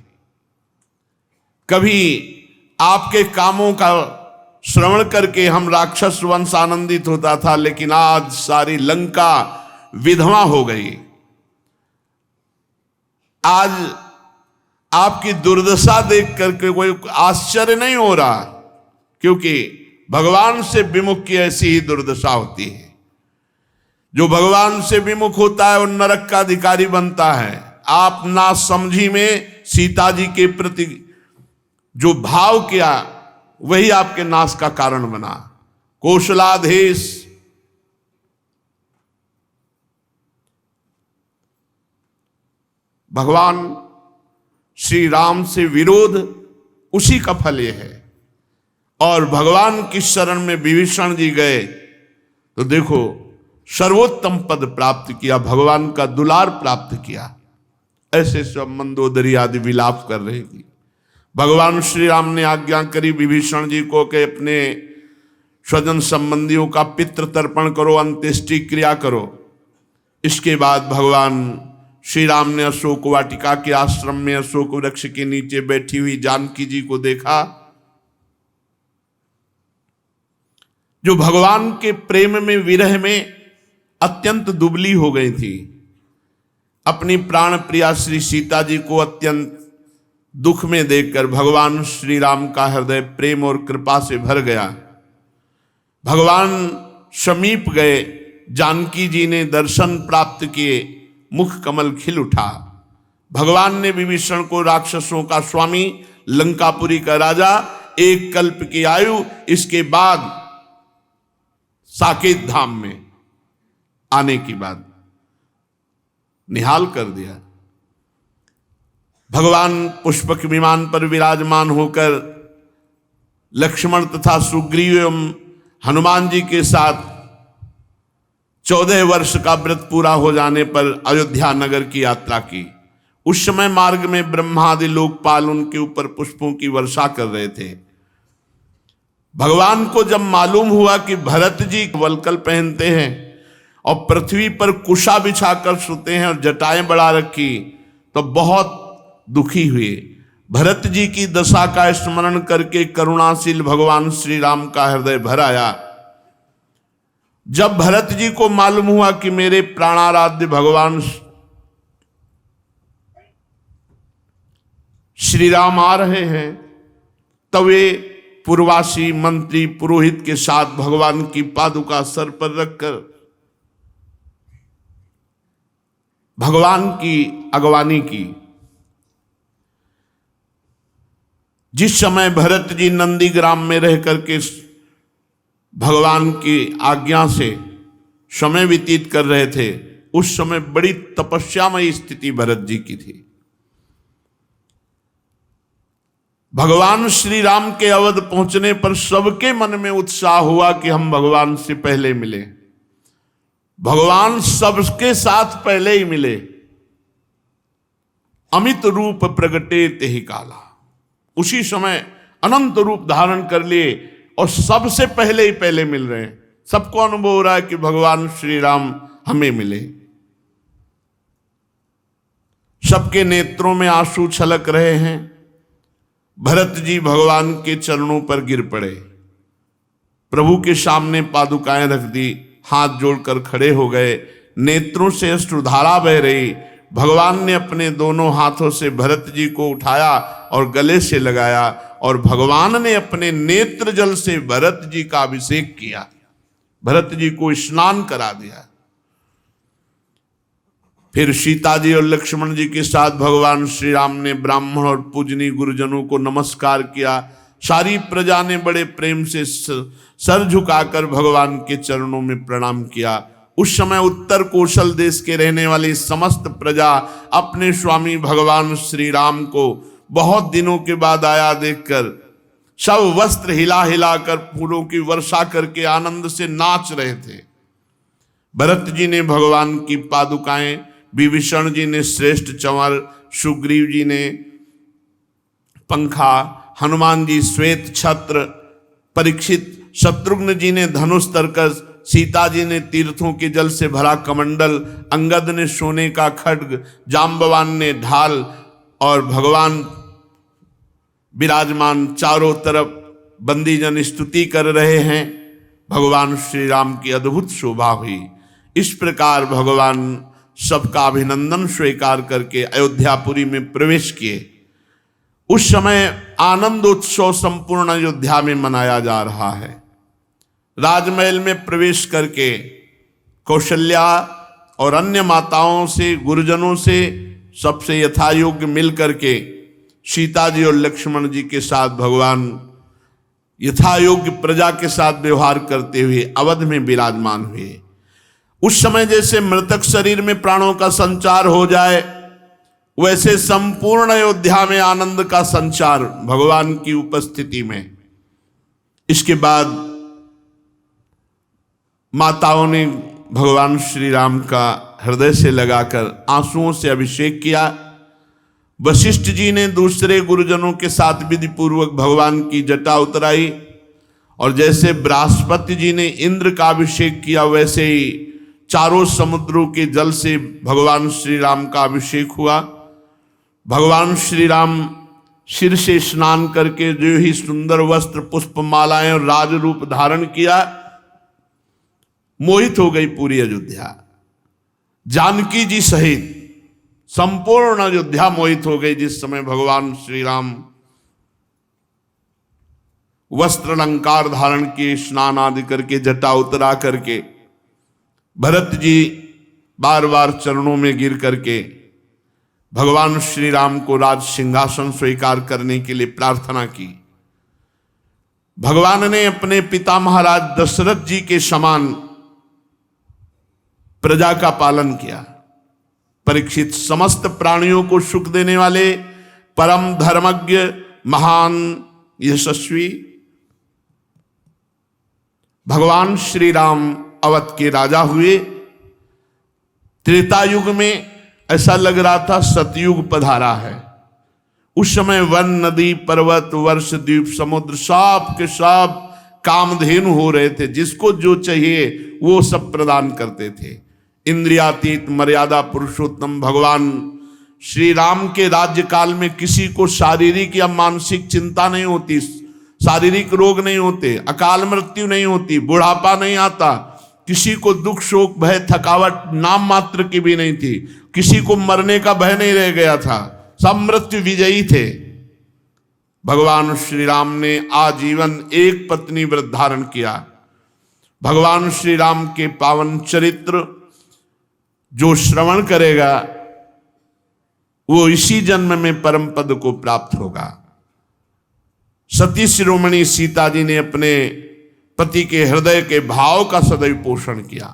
कभी आपके कामों का श्रवण करके हम राक्षस वंश आनंदित होता था, लेकिन आज सारी लंका विधवा हो गई। आज आपकी दुर्दशा देख करके कोई आश्चर्य नहीं हो रहा, क्योंकि भगवान से विमुख की ऐसी ही दुर्दशा होती है। जो भगवान से विमुख होता है वो नरक का अधिकारी बनता है। आप ना समझी में सीता जी के प्रति जो भाव किया, वही आपके नाश का कारण बना। कौशलाधीश भगवान श्री राम से विरोध, उसी का फल यह है। और भगवान की शरण में विभीषण जी गए तो देखो सर्वोत्तम पद प्राप्त किया, भगवान का दुलार प्राप्त किया। ऐसे सब मंदोदरी आदि विलाप कर रही थी। भगवान श्री राम ने आज्ञा करी विभीषण जी को कि अपने स्वजन संबंधियों का पितृ तर्पण करो, अंत्येष्टि क्रिया करो। इसके बाद भगवान श्री राम ने अशोक वाटिका के आश्रम में अशोक वृक्ष के नीचे बैठी हुई जानकी जी को देखा, जो भगवान के प्रेम में, विरह में अत्यंत दुबली हो गई थी। अपनी प्राण प्रिया श्री सीता जी को अत्यंत दुख में देखकर भगवान श्री राम का हृदय प्रेम और कृपा से भर गया। भगवान समीप गए, जानकी जी ने दर्शन प्राप्त किए, मुख कमल खिल उठा। भगवान ने विभीषण को राक्षसों का स्वामी, लंकापुरी का राजा, 1 कल्प की आयु, इसके बाद साकेत धाम में आने की बात निहाल कर दिया। भगवान पुष्पक विमान पर विराजमान होकर लक्ष्मण तथा सुग्रीव एवं हनुमान जी के साथ 14 वर्ष का व्रत पूरा हो जाने पर अयोध्या नगर की यात्रा की। उस समय मार्ग में ब्रह्मादि लोकपाल उनके ऊपर पुष्पों की वर्षा कर रहे थे। भगवान को जब मालूम हुआ कि भरत जी वल्कल पहनते हैं और पृथ्वी पर कुशा बिछाकर सोते हैं और जटाएं बढ़ा रखी, तो बहुत दुखी हुए। भरत जी की दशा का स्मरण करके करुणाशील भगवान श्री राम का हृदय भर आया। जब भरत जी को मालूम हुआ कि मेरे प्राणाराध्य भगवान श्री राम आ रहे हैं, तब वे पूर्वासी मंत्री पुरोहित के साथ भगवान की पादुका सर पर रखकर भगवान की अगवानी की। जिस समय भरत जी नंदीग्राम में रह करके भगवान की आज्ञा से समय व्यतीत कर रहे थे, उस समय बड़ी तपस्यामयी स्थिति भरत जी की थी। भगवान श्री राम के अवध पहुंचने पर सबके मन में उत्साह हुआ कि हम भगवान से पहले मिले, भगवान सबके साथ पहले ही मिले। अमित रूप प्रगटे तेहि काला, उसी समय अनंत रूप धारण कर लिए और सबसे पहले ही पहले मिल रहे हैं। सबको अनुभव हो रहा है कि भगवान श्री राम हमें मिले। सबके नेत्रों में आंसू छलक रहे हैं। भरत जी भगवान के चरणों पर गिर पड़े, प्रभु के सामने पादुकाएं रख दी, हाथ जोड़कर खड़े हो गए, नेत्रों से अश्रुधारा बह रही। भगवान ने अपने दोनों हाथों से भरत जी को उठाया और गले से लगाया और भगवान ने अपने नेत्र जल से भरत जी का अभिषेक किया, भरत जी को स्नान करा दिया। फिर सीता जी और लक्ष्मण जी के साथ भगवान श्री राम ने ब्राह्मण और पूजनीय गुरुजनों को नमस्कार किया। सारी प्रजा ने बड़े प्रेम से सर झुकाकर भगवान के चरणों में प्रणाम किया। उस समय उत्तर कौशल देश के रहने वाली समस्त प्रजा अपने स्वामी भगवान श्री राम को बहुत दिनों के बाद आया देखकर सब वस्त्र हिला हिलाकर फूलों की वर्षा करके आनंद से नाच रहे थे। भरत जी ने भगवान की पादुकाएं, विभीषण जी ने श्रेष्ठ चंवर, सुग्रीव जी ने पंखा, हनुमान जी श्वेत छत्र, परीक्षित शत्रुघ्न जी ने धनुष तरकस, सीता जी ने तीर्थों के जल से भरा कमंडल, अंगद ने सोने का खड्ग, जाम्बवान ने ढाल और भगवान विराजमान चारों तरफ बंदीजन स्तुति कर रहे हैं। भगवान श्री राम की अद्भुत शोभा हुई। इस प्रकार भगवान सबका अभिनंदन स्वीकार करके अयोध्यापुरी में प्रवेश किए। उस समय आनंदोत्सव संपूर्ण अयोध्या में मनाया जा रहा है। राजमहल में प्रवेश करके कौशल्या और अन्य माताओं से, गुरुजनों से सबसे यथायोग्य मिल करके सीता जी और लक्ष्मण जी के साथ भगवान यथायोग्य प्रजा के साथ व्यवहार करते हुए अवध में विराजमान हुए। उस समय जैसे मृतक शरीर में प्राणों का संचार हो जाए, वैसे संपूर्ण अयोध्या में आनंद का संचार भगवान की उपस्थिति में। इसके बाद माताओं ने भगवान श्री राम का हृदय से लगाकर आंसुओं से अभिषेक किया। वशिष्ठ जी ने दूसरे गुरुजनों के साथ विधि पूर्वक भगवान की जटा उतराई और जैसे बृहस्पति जी ने इंद्र का अभिषेक किया, वैसे ही चारों समुद्रों के जल से भगवान श्री राम का अभिषेक हुआ। भगवान श्री राम सिर से स्नान करके जो ही सुंदर वस्त्र, पुष्प मालाएं और राज रूप धारण किया, मोहित हो गई पूरी अयोध्या। जानकी जी सहित संपूर्ण अयोध्या मोहित हो गई जिस समय भगवान श्री राम वस्त्र अलंकार धारण किए, स्नान आदि करके, जटा उतरा करके, भरत जी बार बार चरणों में गिर करके भगवान श्री राम को राज सिंहासन स्वीकार करने के लिए प्रार्थना की। भगवान ने अपने पिता महाराज दशरथ जी के समान प्रजा का पालन किया। परीक्षित समस्त प्राणियों को सुख देने वाले परम धर्मज्ञ, महान, यशस्वी भगवान श्री राम अवध के राजा हुए। त्रेता युग में ऐसा लग रहा था सतयुग पधारा है। उस समय वन, नदी, पर्वत, वर्ष, द्वीप, समुद्र सब के सब कामधेनु हो रहे थे। जिसको जो चाहिए वो सब प्रदान करते थे। इंद्रियातीत मर्यादा पुरुषोत्तम भगवान श्री राम के राज्य काल में किसी को शारीरिक या मानसिक चिंता नहीं होती, शारीरिक रोग नहीं होते, अकाल मृत्यु नहीं होती, बुढ़ापा नहीं आता, किसी को दुख, शोक, भय, थकावट नाम मात्र की भी नहीं थी, किसी को मरने का भय नहीं रह गया था, सब मृत्यु विजयी थे। भगवान श्री राम ने आजीवन एक पत्नी व्रत धारण किया। भगवान श्री राम के पावन चरित्र जो श्रवण करेगा वो इसी जन्म में परम पद को प्राप्त होगा। सती शिरोमणि सीता जी ने अपने पति के हृदय के भाव का सदैव पोषण किया।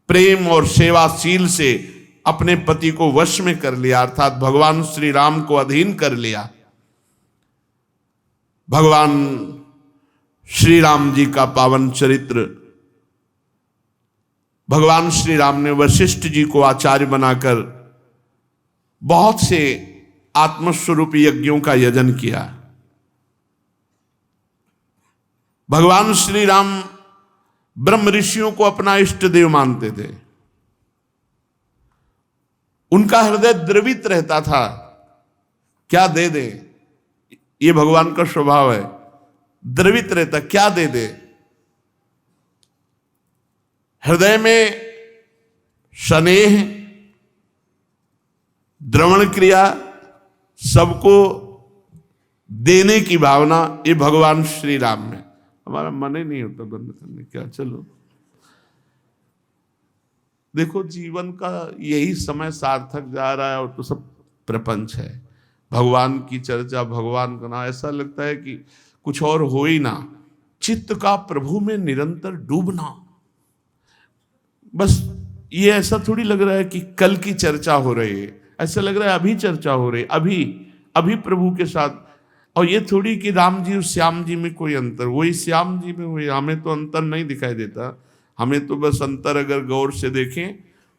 प्रेम और सेवाशील से अपने पति को वश में कर लिया, अर्थात भगवान श्री राम को अधीन कर लिया। भगवान श्री राम जी का पावन चरित्र, भगवान श्री राम ने वशिष्ठ जी को आचार्य बनाकर बहुत से आत्मस्वरूप यज्ञों का यजन किया। भगवान श्री राम ब्रह्म ऋषियों को अपना इष्ट देव मानते थे। उनका हृदय द्रवित रहता था, क्या दे दे, ये भगवान का स्वभाव है, द्रवित रहता, क्या दे दे। हृदय में स्नेह, द्रवण क्रिया, सबको देने की भावना, ये भगवान श्री राम में। हमारा मन ही नहीं होता बंद करने क्या, चलो देखो जीवन का यही समय सार्थक जा रहा है और तो सब प्रपंच है। भगवान की चर्चा, भगवान का नाम, ऐसा लगता है कि कुछ और हो ही ना। चित्त का प्रभु में निरंतर डूबना, बस ये ऐसा थोड़ी लग रहा है कि कल की चर्चा हो रही है, ऐसा लग रहा है अभी चर्चा हो रही है, अभी प्रभु के साथ। और ये थोड़ी कि राम जी और श्याम जी में कोई अंतर, वही श्याम जी में वही, हमें तो अंतर नहीं दिखाई देता। हमें तो बस अंतर अगर गौर से देखें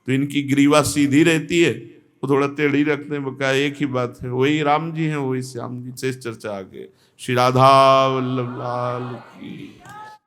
तो इनकी ग्रीवा सीधी रहती है, वो थोड़ा टेढ़ी रखते हैं, बका एक ही बात है, वही राम जी हैं, वही श्याम जी। से चर्चा आगे। श्री राधा वल्लभ लाल की।